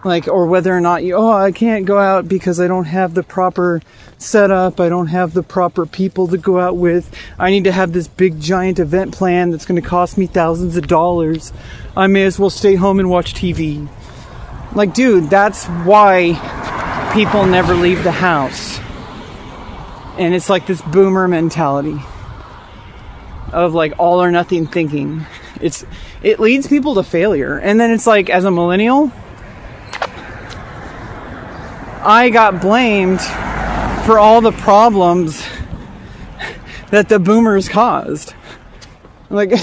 Like, or whether or not I can't go out because I don't have the proper setup, I don't have the proper people to go out with, I need to have this big giant event plan that's going to cost me thousands of dollars, I may as well stay home and watch TV. Like, dude, that's why people never leave the house. And it's like this boomer mentality. of like all or nothing thinking. It leads people to failure. And then it's like, as a millennial, I got blamed for all the problems that the boomers caused. Like,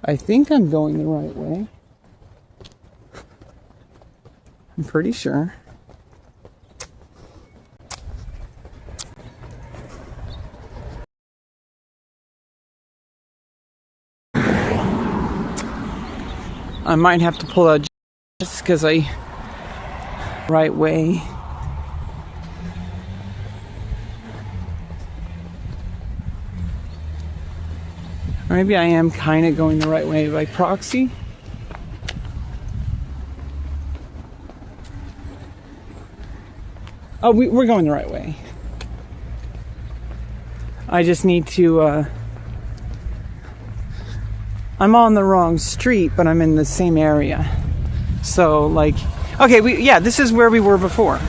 I think I'm going the right way. I'm pretty sure. I might have to pull out just because right way. Or maybe I am kind of going the right way by proxy. Oh, we're going the right way. I just need to, I'm on the wrong street, but I'm in the same area. So, like, okay, this is where we were before.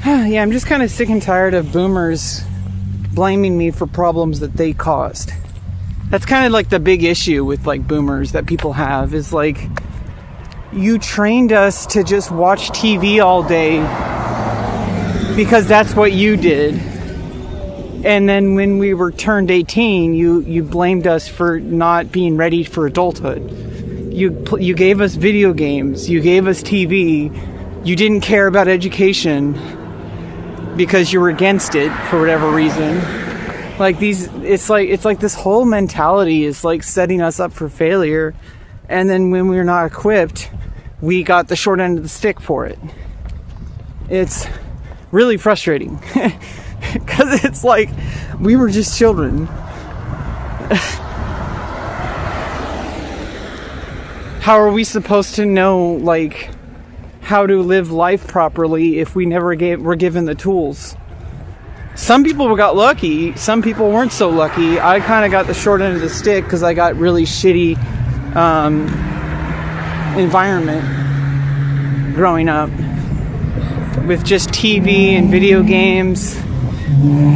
Yeah, I'm just kind of sick and tired of boomers blaming me for problems that they caused. That's kind of like the big issue with like boomers that people have is like, you trained us to just watch TV all day because that's what you did. And then when we were turned 18, you blamed us for not being ready for adulthood. You gave us video games, you gave us TV, you didn't care about education because you were against it for whatever reason. Like it's like this whole mentality is like setting us up for failure, and then when we're not equipped, we got the short end of the stick for it. It's really frustrating because it's like we were just children. How are we supposed to know like how to live life properly if we never were given the tools? Some people got lucky, some people weren't so lucky. I kind of got the short end of the stick because I got really shitty environment growing up with just TV and video games.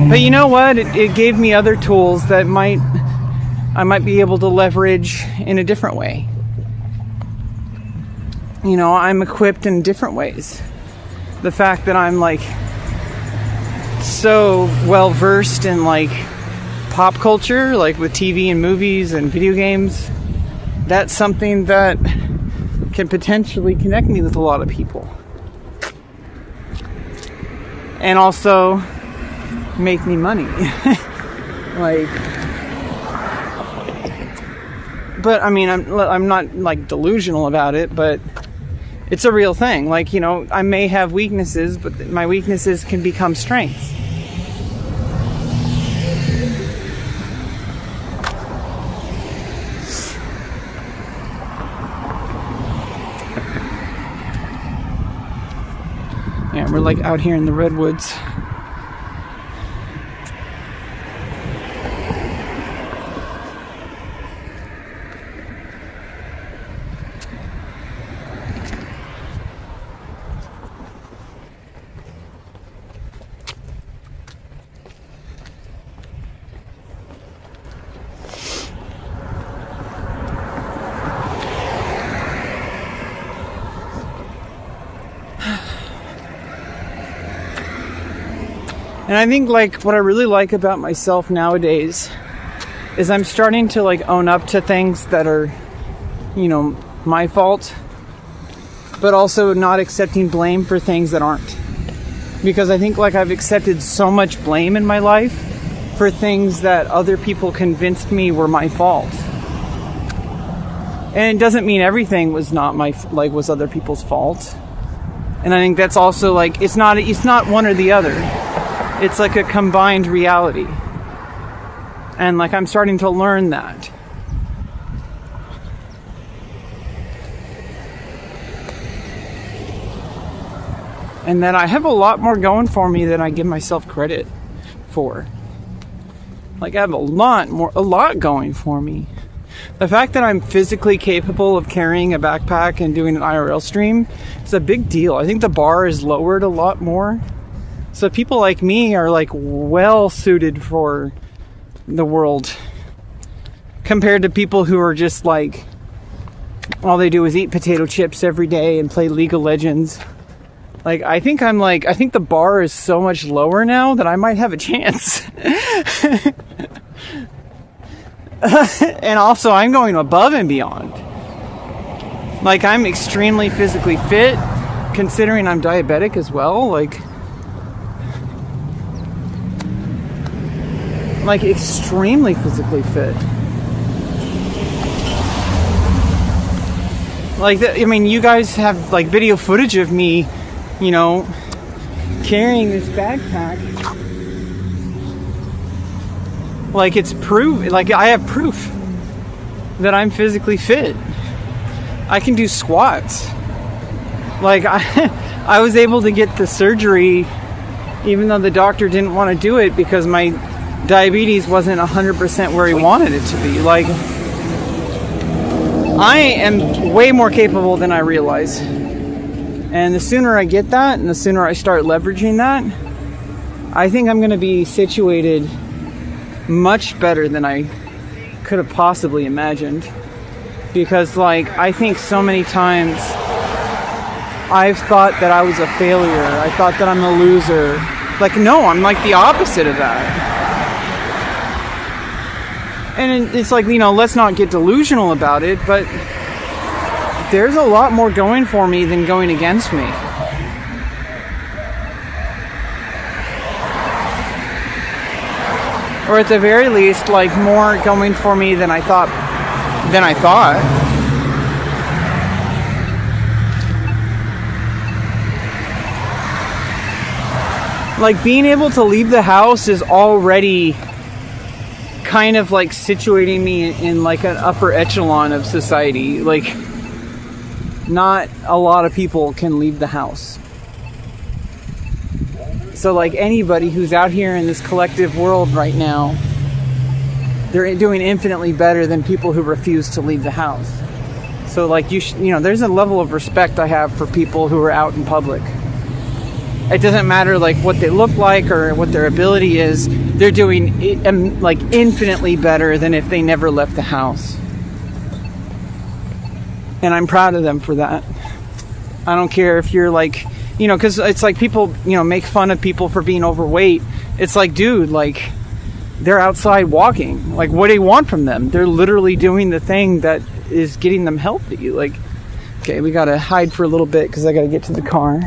But you know what? It gave me other tools that I might be able to leverage in a different way. You know, I'm equipped in different ways. The fact that I'm like so well versed in like pop culture, like with TV and movies and video games, that's something that can potentially connect me with a lot of people. And also make me money. Like, but I mean, I'm not like delusional about it, but it's a real thing. Like, you know, I may have weaknesses, but my weaknesses can become strengths. Yeah, we're like out here in the redwoods. And I think like what I really like about myself nowadays is I'm starting to like own up to things that are, you know, my fault, but also not accepting blame for things that aren't. Because I think like I've accepted so much blame in my life for things that other people convinced me were my fault. And it doesn't mean everything was not was other people's fault. And I think that's also like it's not one or the other. It's like a combined reality. And like I'm starting to learn that. And that I have a lot more going for me than I give myself credit for. Like, I have a lot going for me. The fact that I'm physically capable of carrying a backpack and doing an IRL stream is a big deal. I think the bar is lowered a lot more. So people like me are like well suited for the world compared to people who are just like, all they do is eat potato chips every day and play League of Legends. Like, I think the bar is so much lower now that I might have a chance. And also, I'm going above and beyond. Like, I'm extremely physically fit, considering I'm diabetic as well. Like extremely physically fit. Like, I mean, you guys have, like, video footage of me, you know, carrying this backpack. Like, it's proof. Like, I have proof that I'm physically fit. I can do squats. Like, I was able to get the surgery even though the doctor didn't want to do it because my diabetes wasn't 100% where he wanted it to be. Like, I am way more capable than I realize. And the sooner I get that, and the sooner I start leveraging that, I think I'm going to be situated much better than I could have possibly imagined. Because, like, I think so many times I've thought that I was a failure. I thought that I'm a loser. Like, no, I'm like the opposite of that. And it's like, you know, let's not get delusional about it, but there's a lot more going for me than going against me. Or at the very least, like, more going for me than I thought. Like, being able to leave the house is already kind of like situating me in like an upper echelon of society. Like, not a lot of people can leave the house. So, like, anybody who's out here in this collective world right now, they're doing infinitely better than people who refuse to leave the house. So, like, you know, there's a level of respect I have for people who are out in public. It doesn't matter, like, what they look like or what their ability is. They're doing, like, infinitely better than if they never left the house. And I'm proud of them for that. I don't care if you're, like, you know, because it's like people, you know, make fun of people for being overweight. It's like, dude, like, they're outside walking. Like, what do you want from them? They're literally doing the thing that is getting them healthy. Like, okay, we gotta hide for a little bit because I gotta get to the car.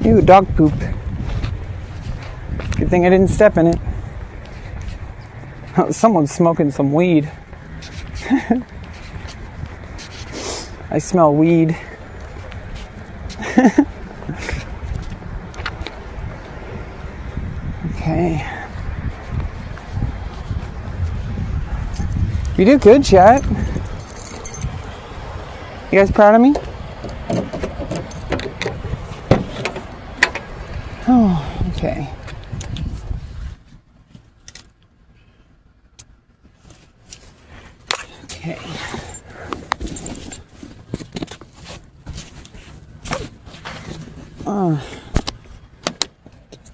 Ew, dog poop. Good thing I didn't step in it. Someone's smoking some weed. I smell weed. Okay. You did good, chat. You guys proud of me? Oh, okay. Okay.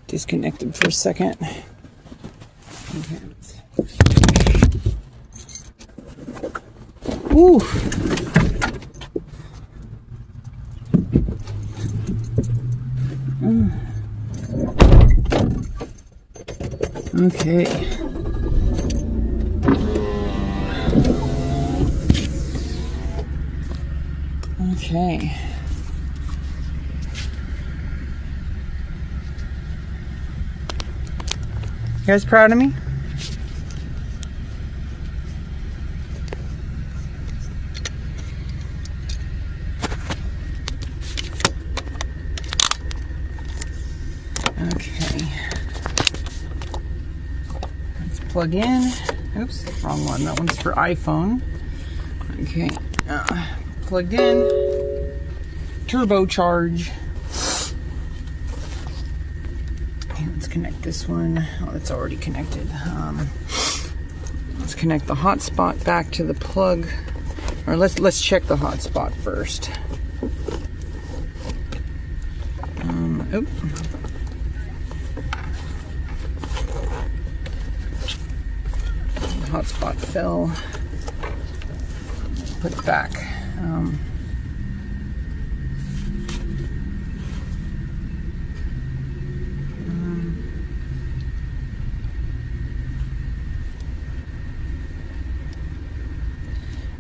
Disconnected for a second. Okay. Ooh. Okay. Okay. You guys proud of me? plug in. Oops, wrong one. That one's for iPhone. Okay, plugged in. Turbocharge. Okay, let's connect this one. Oh, it's already connected. Let's connect the hotspot back to the plug. Or let's check the hotspot first. Oop. The hotspot fell. Put it back.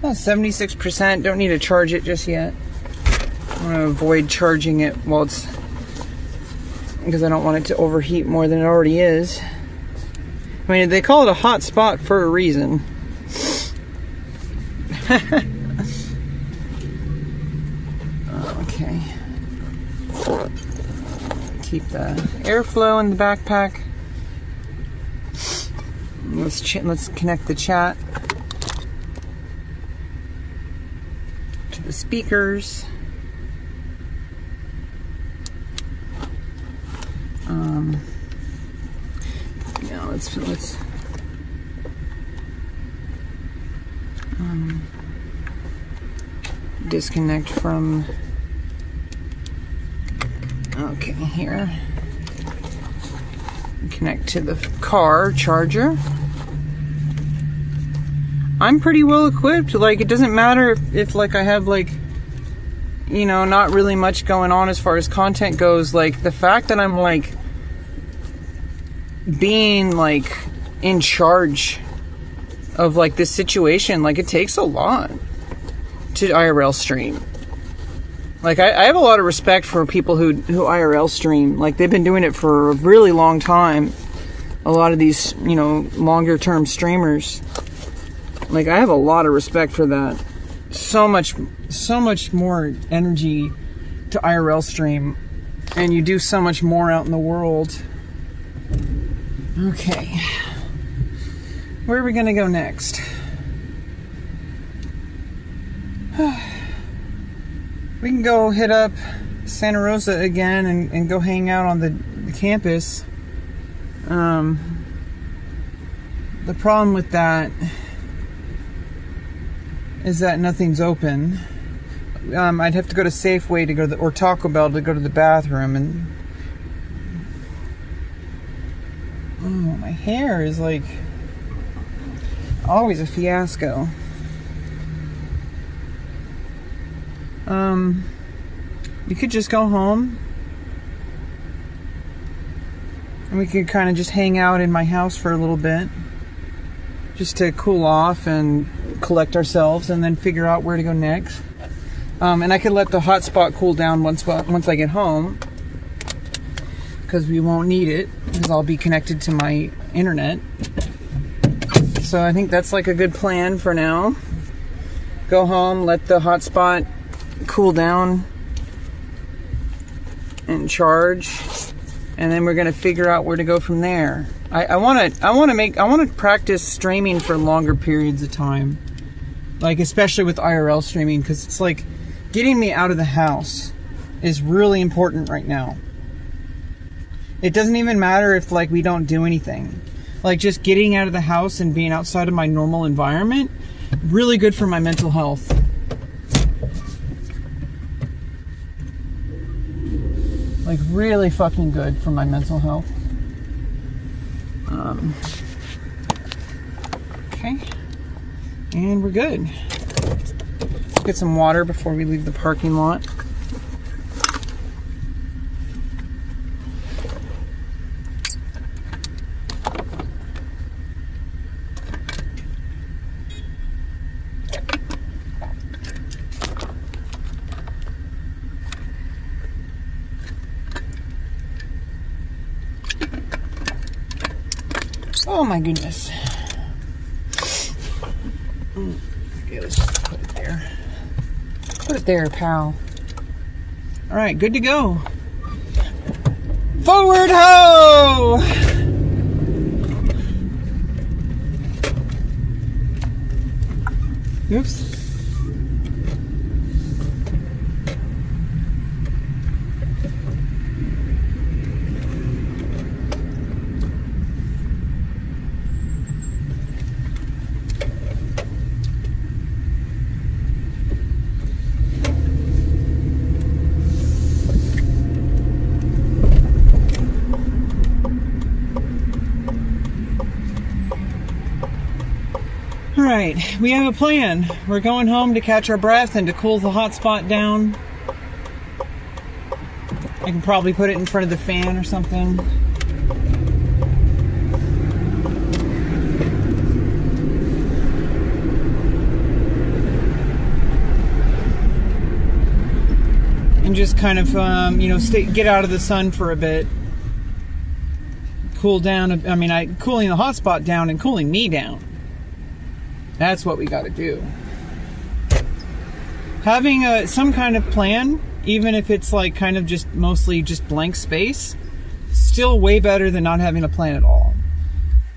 Oh, 76%. Don't need to charge it just yet. I'm going to avoid charging it while it's, because I don't want it to overheat more than it already is. I mean, they call it a hot spot for a reason. Okay. Keep the airflow in the backpack. Let's connect the chat to the speakers. Yeah, let's disconnect from. Okay, here. Connect to the car charger. I'm pretty well equipped. Like, it doesn't matter if like I have like, you know, not really much going on as far as content goes. Like, the fact that I'm like being like in charge of like this situation, like, it takes a lot to IRL stream. Like, I have a lot of respect for people who IRL stream. Like, they've been doing it for a really long time. A lot of these, you know, longer term streamers. Like, I have a lot of respect for that. So much more energy to IRL stream. And you do so much more out in the world. Okay. Where are we going to go next? We can go hit up Santa Rosa again and go hang out on the campus. The problem with that is that nothing's open. I'd have to go to Safeway to go to or Taco Bell to go to the bathroom, and my hair is like always a fiasco. You could just go home and we could kind of just hang out in my house for a little bit just to cool off and collect ourselves and then figure out where to go next. And I could let the hotspot cool down once I get home, because we won't need it because I'll be connected to my internet. So I think that's like a good plan for now. Go home, let the hotspot cool down and charge, and then we're gonna figure out where to go from there. I want to practice streaming for longer periods of time, like especially with IRL streaming, because it's like getting me out of the house is really important right now. It doesn't even matter if like we don't do anything. Like, just getting out of the house and being outside of my normal environment, really good for my mental health. Like, really fucking good for my mental health. Okay. And we're good. Let's get some water before we leave the parking lot. Oh my goodness. Okay, let's just put it there. Put it there, pal. Alright, good to go. Forward ho! Oops. All right, we have a plan. We're going home to catch our breath and to cool the hot spot down. I can probably put it in front of the fan or something. And just kind of, get out of the sun for a bit. Cool down. Cooling the hot spot down and cooling me down. That's what we got to do. Having some kind of plan, even if it's like kind of just mostly just blank space, still way better than not having a plan at all.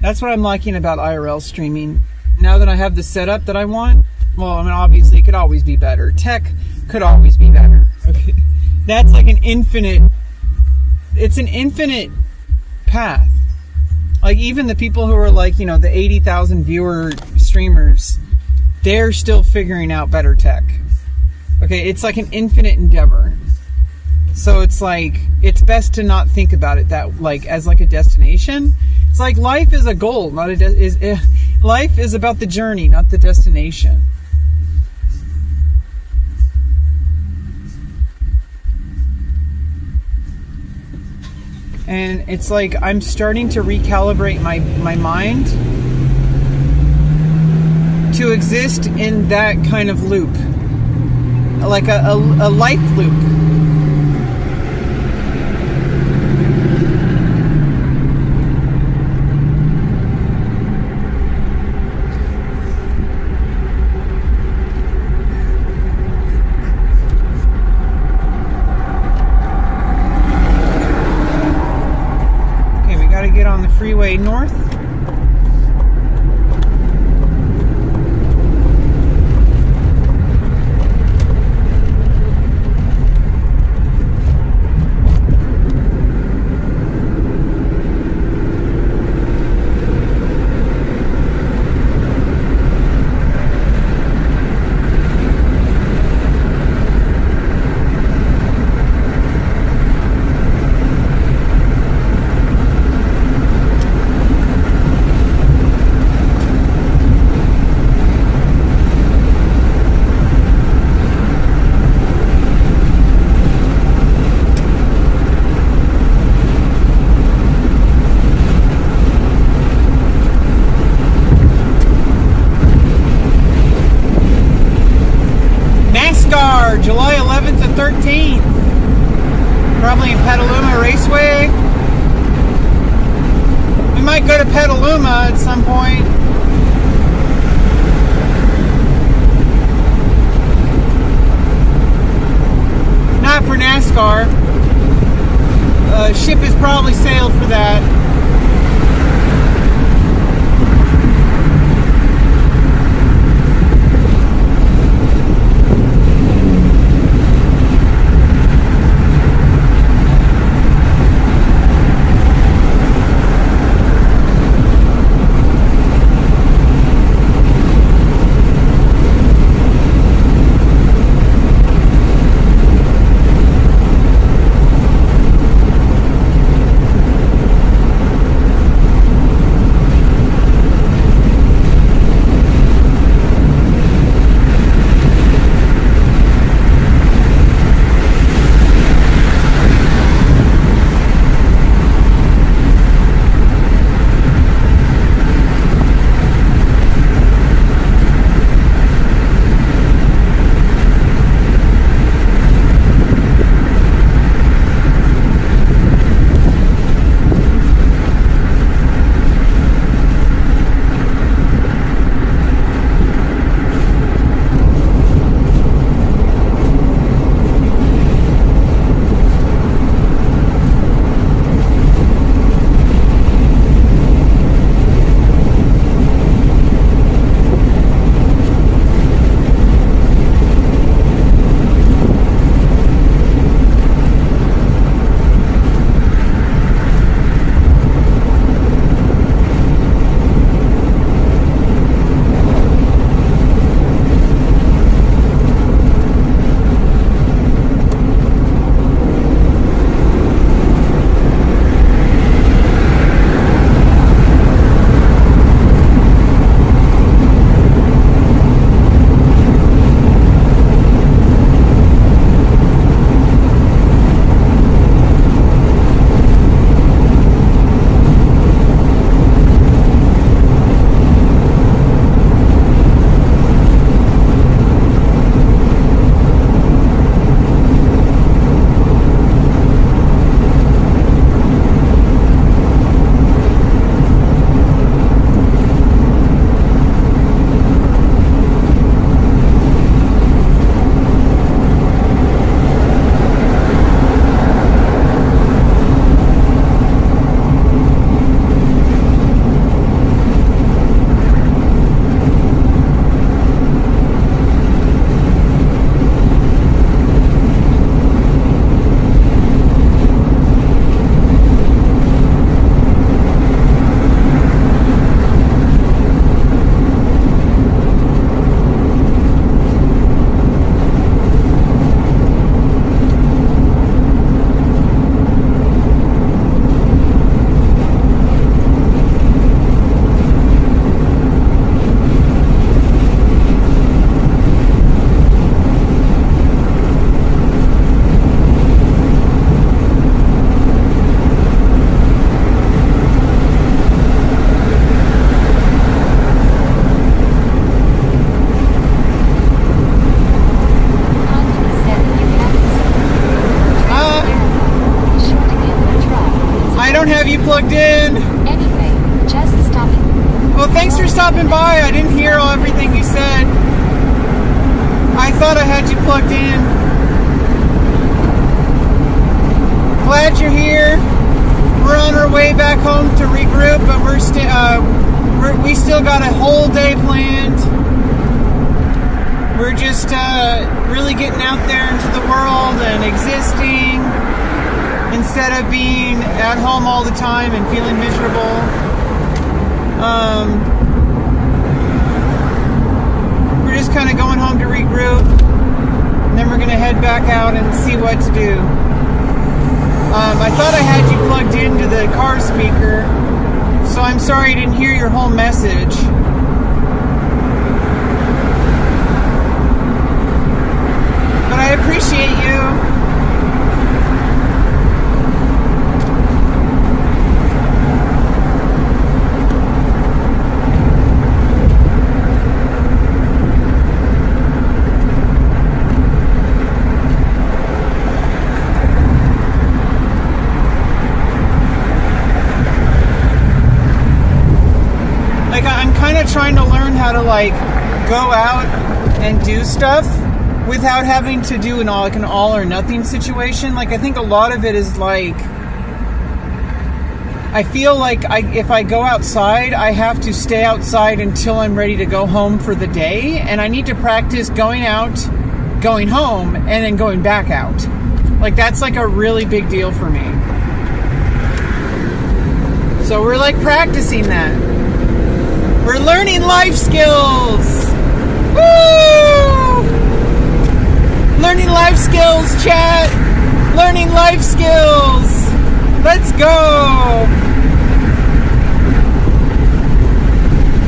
That's what I'm liking about IRL streaming. Now that I have the setup that I want, well, obviously it could always be better. Tech could always be better. Okay, that's like it's an infinite path. Like even the people who are like, the 80,000 viewer streamers, they're still figuring out better tech. Okay, it's like an infinite endeavor. So it's like, it's best to not think about it that like as like a destination. It's like life is a goal, not a life is about the journey, not the destination. And it's like I'm starting to recalibrate my mind to exist in that kind of loop. Like a life loop. Get on the freeway north. July 11th and 13th. Probably in Petaluma Raceway. We might go to Petaluma at some point. Not for NASCAR. Ship has probably sailed for that. plugged in. Anyway, just stopping. Well, thanks for stopping by. I didn't hear everything you said. I thought I had you plugged in. Glad you're here. We're on our way back home to regroup, but we still got a whole day planned. We're just really getting out there into the world and existing instead of being at home all the time and feeling miserable. We're just kind of going home to regroup, and then we're going to head back out and see what to do. I thought I had you plugged into the car speaker, so I'm sorry I didn't hear your whole message. But I appreciate you. Trying to learn how to go out and do stuff without having to do an all or nothing situation. I think a lot of it is I feel like if I go outside, I have to stay outside until I'm ready to go home for the day, and I need to practice going out, going home, and then going back out. That's a really big deal for me. So we're practicing that. We're learning life skills. Woo! Learning life skills, chat. Learning life skills. Let's go.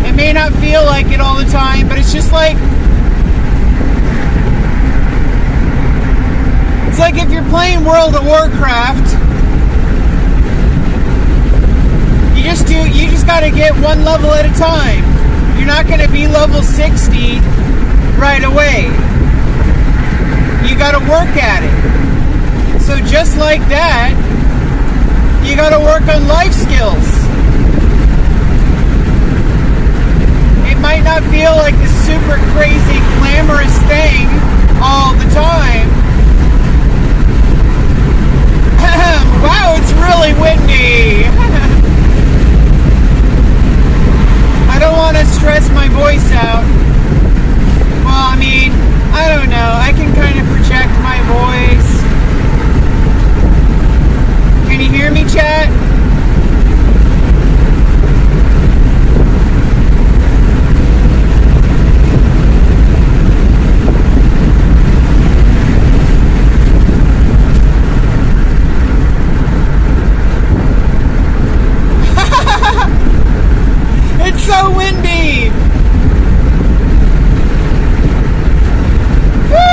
It may not feel like it all the time, but it's just it's like if you're playing World of Warcraft, you just got to get one level at a time. You're not going to be level 60 right away. You got to work at it. So just like that, you got to work on life skills. It might not feel like this super crazy, glamorous thing all the time. Wow, it's really windy. I don't want to stress my voice out. Well, I don't know. I can kind of project my voice. Can you hear me, chat? It's so windy! Woo!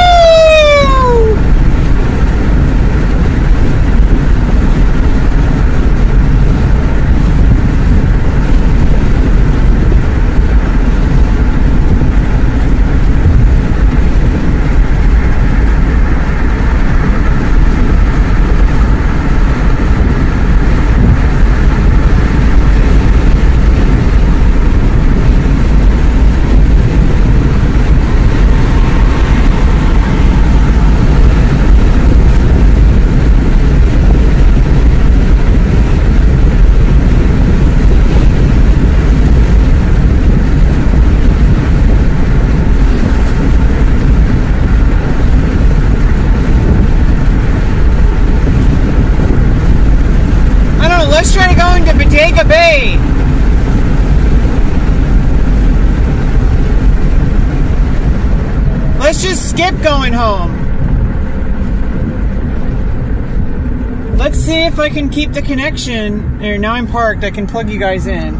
Bay. Let's just skip going home. Let's see if I can keep the connection. There, now I'm parked. I can plug you guys in.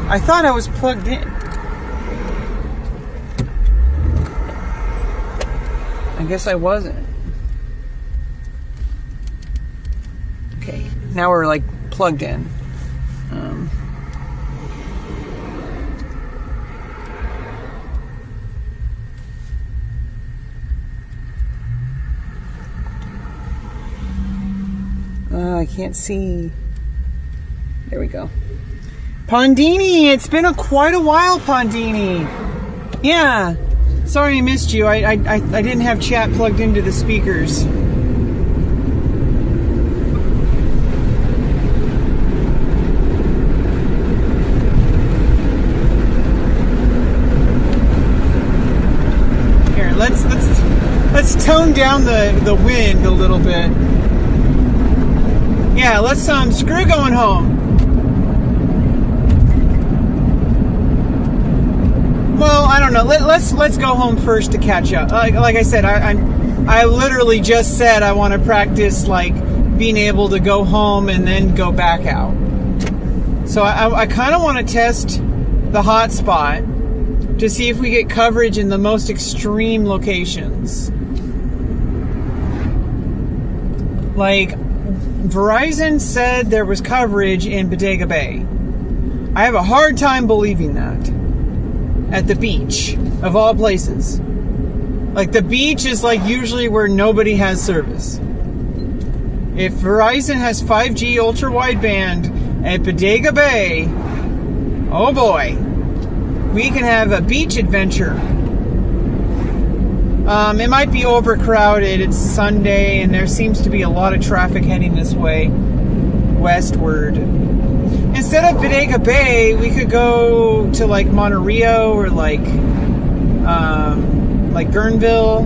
I thought I was plugged in. I guess I wasn't. Okay, now we're like plugged in. I can't see. There we go. Pondini, it's been quite a while, Pondini. Yeah. Sorry I missed you. I didn't have chat plugged into the speakers. Here, let's tone down the wind a little bit. Yeah, let's screw going home. Well, I don't know. Let's go home first to catch up. Like I said, I literally just said I want to practice like being able to go home and then go back out. So I kind of want to test the hotspot to see if we get coverage in the most extreme locations. Like Verizon said there was coverage in Bodega Bay. I have a hard time believing that. At the beach, of all places. Like, the beach is like usually where nobody has service. If Verizon has 5G ultra wideband at Bodega Bay, oh boy, we can have a beach adventure. It might be overcrowded. It's Sunday and there seems to be a lot of traffic heading this way, westward. Instead of Bodega Bay, we could go to like Monterey or like Guerneville.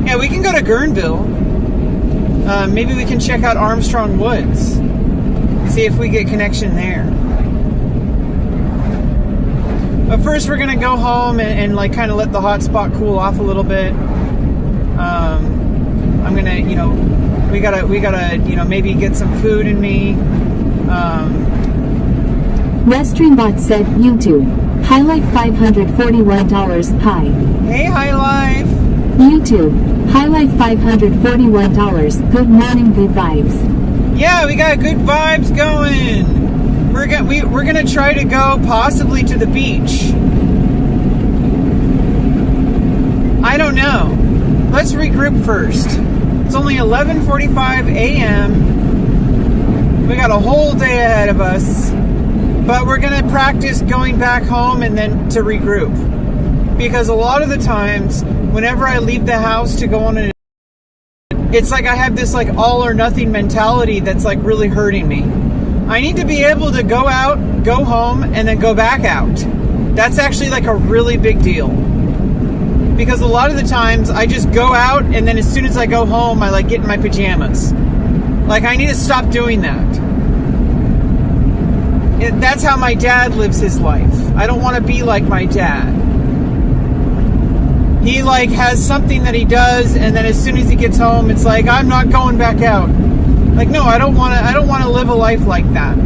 Yeah, we can go to Guerneville. Maybe we can check out Armstrong Woods. See if we get connection there. But first we're going to go home and like kind of let the hotspot cool off a little bit. I'm going to, we gotta, maybe get some food in me. Restreambot said YouTube. Highlight $541. Hi. Hey, High Life. YouTube. Highlight $541. Good morning, good vibes. Yeah, we got good vibes going. We're gonna try to go possibly to the beach. I don't know. Let's regroup first. It's only 11:45 a.m. We got a whole day ahead of us, but we're going to practice going back home and then to regroup. Because a lot of the times, whenever I leave the house to go on it's like I have this like all or nothing mentality that's like really hurting me. I need to be able to go out, go home, and then go back out. That's actually like a really big deal. Because a lot of the times, I just go out, and then as soon as I go home, I like get in my pajamas. Like, I need to stop doing that. That's how my dad lives his life. I don't want to be like my dad. He, like, has something that he does, and then as soon as he gets home, it's like, I'm not going back out. Like, no, I don't want to live a life like that.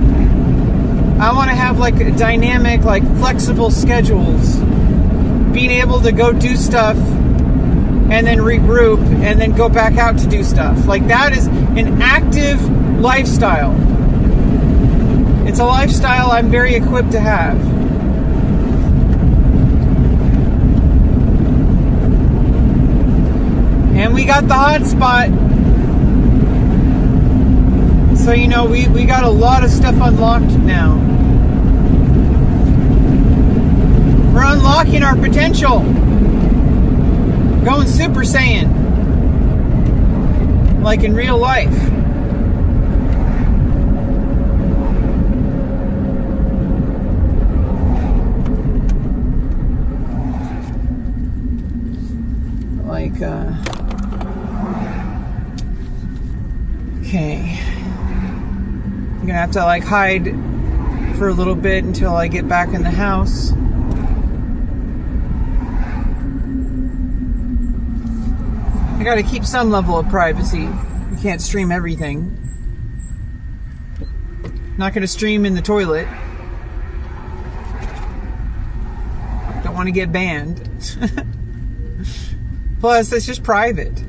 I want to have, like, dynamic, like, flexible schedules. Being able to go do stuff and then regroup and then go back out to do stuff. Like, that is an active lifestyle. It's a lifestyle I'm very equipped to have. And we got the hotspot. So, we got a lot of stuff unlocked now. We're unlocking our potential. Going Super Saiyan. Like in real life. Okay. I'm gonna have to hide for a little bit until I get back in the house. I gotta keep some level of privacy. You can't stream everything. Not gonna stream in the toilet. Don't want to get banned. Plus, it's just private.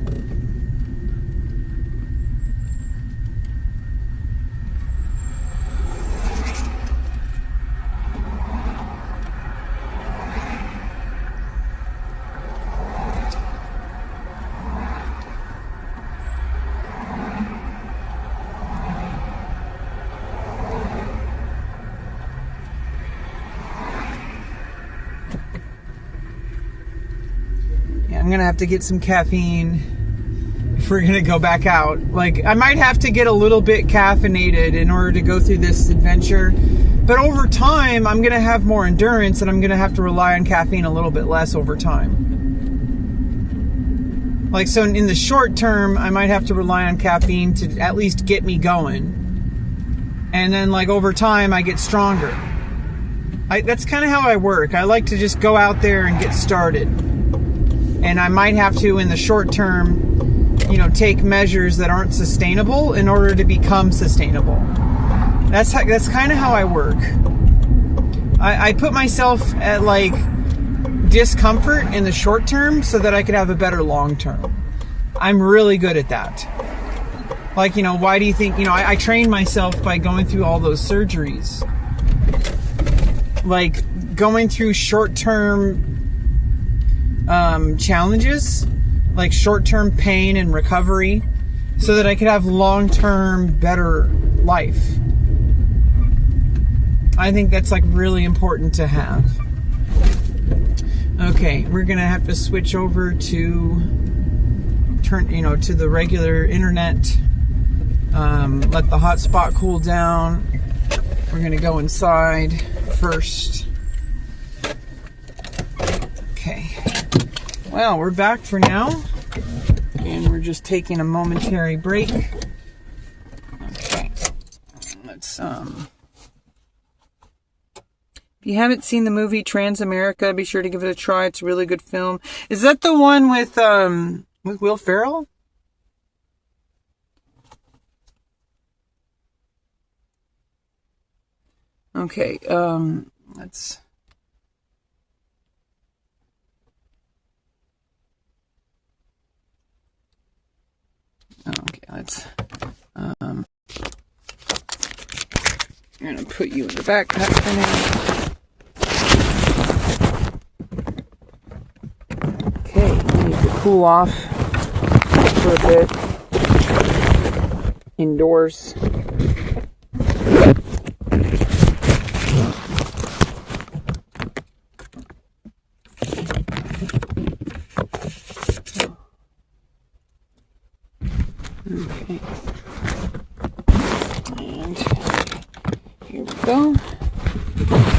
gonna have to get some caffeine if we're gonna go back out. Like, I might have to get a little bit caffeinated in order to go through this adventure. But over time, I'm gonna have more endurance, and I'm gonna have to rely on caffeine a little bit less over time. Like, so in the short term, I might have to rely on caffeine to at least get me going. And then, like, over time, I get stronger. That's kind of how I work. I like to just go out there and get started. And I might have to, in the short term, you know, take measures that aren't sustainable in order to become sustainable. That's kind of how I work. I put myself at, like, discomfort in the short term so that I could have a better long term. I'm really good at that. Like, you know, why do you think, you know, I trained myself by going through all those surgeries. Like, going through short-term challenges, like short-term pain and recovery, so that I could have long-term better life. I think that's, like, really important to have. Okay, we're gonna have to switch over to to the regular internet. Let the hotspot cool down. We're gonna go inside first. Okay. Well, we're back for now, and we're just taking a momentary break. Okay. Let's If you haven't seen the movie Transamerica, be sure to give it a try. It's a really good film. Is that the one with Will Ferrell? Okay, let's... Okay, let's... I'm gonna put you in the backpack for now. Okay, we need to cool off for a bit. Indoors. Okay. And here we go.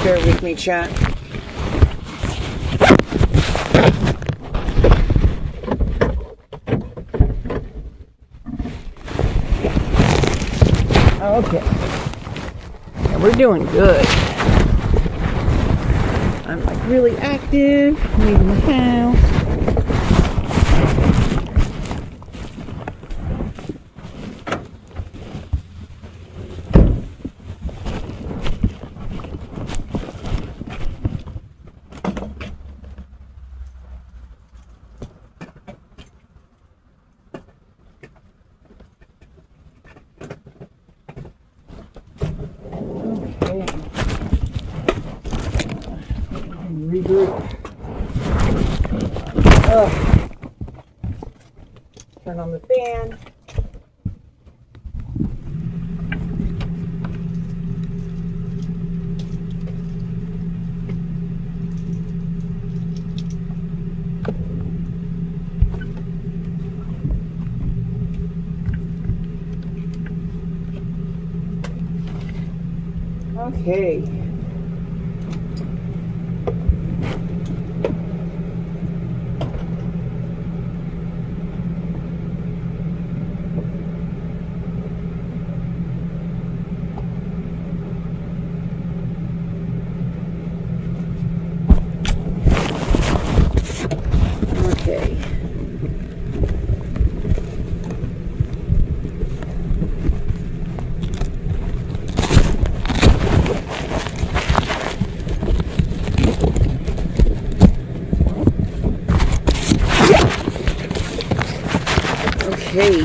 Bear with me, chat. Okay. And we're doing good. I'm, like, really active, leaving the house. Regroup. Turn on the fan. Okay. Okay,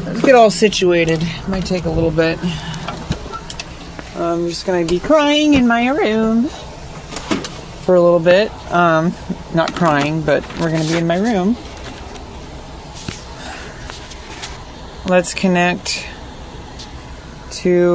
let's get all situated. Might take a little bit. I'm just gonna be crying in my room for a little bit. Not crying, but we're gonna be in my room. Let's connect to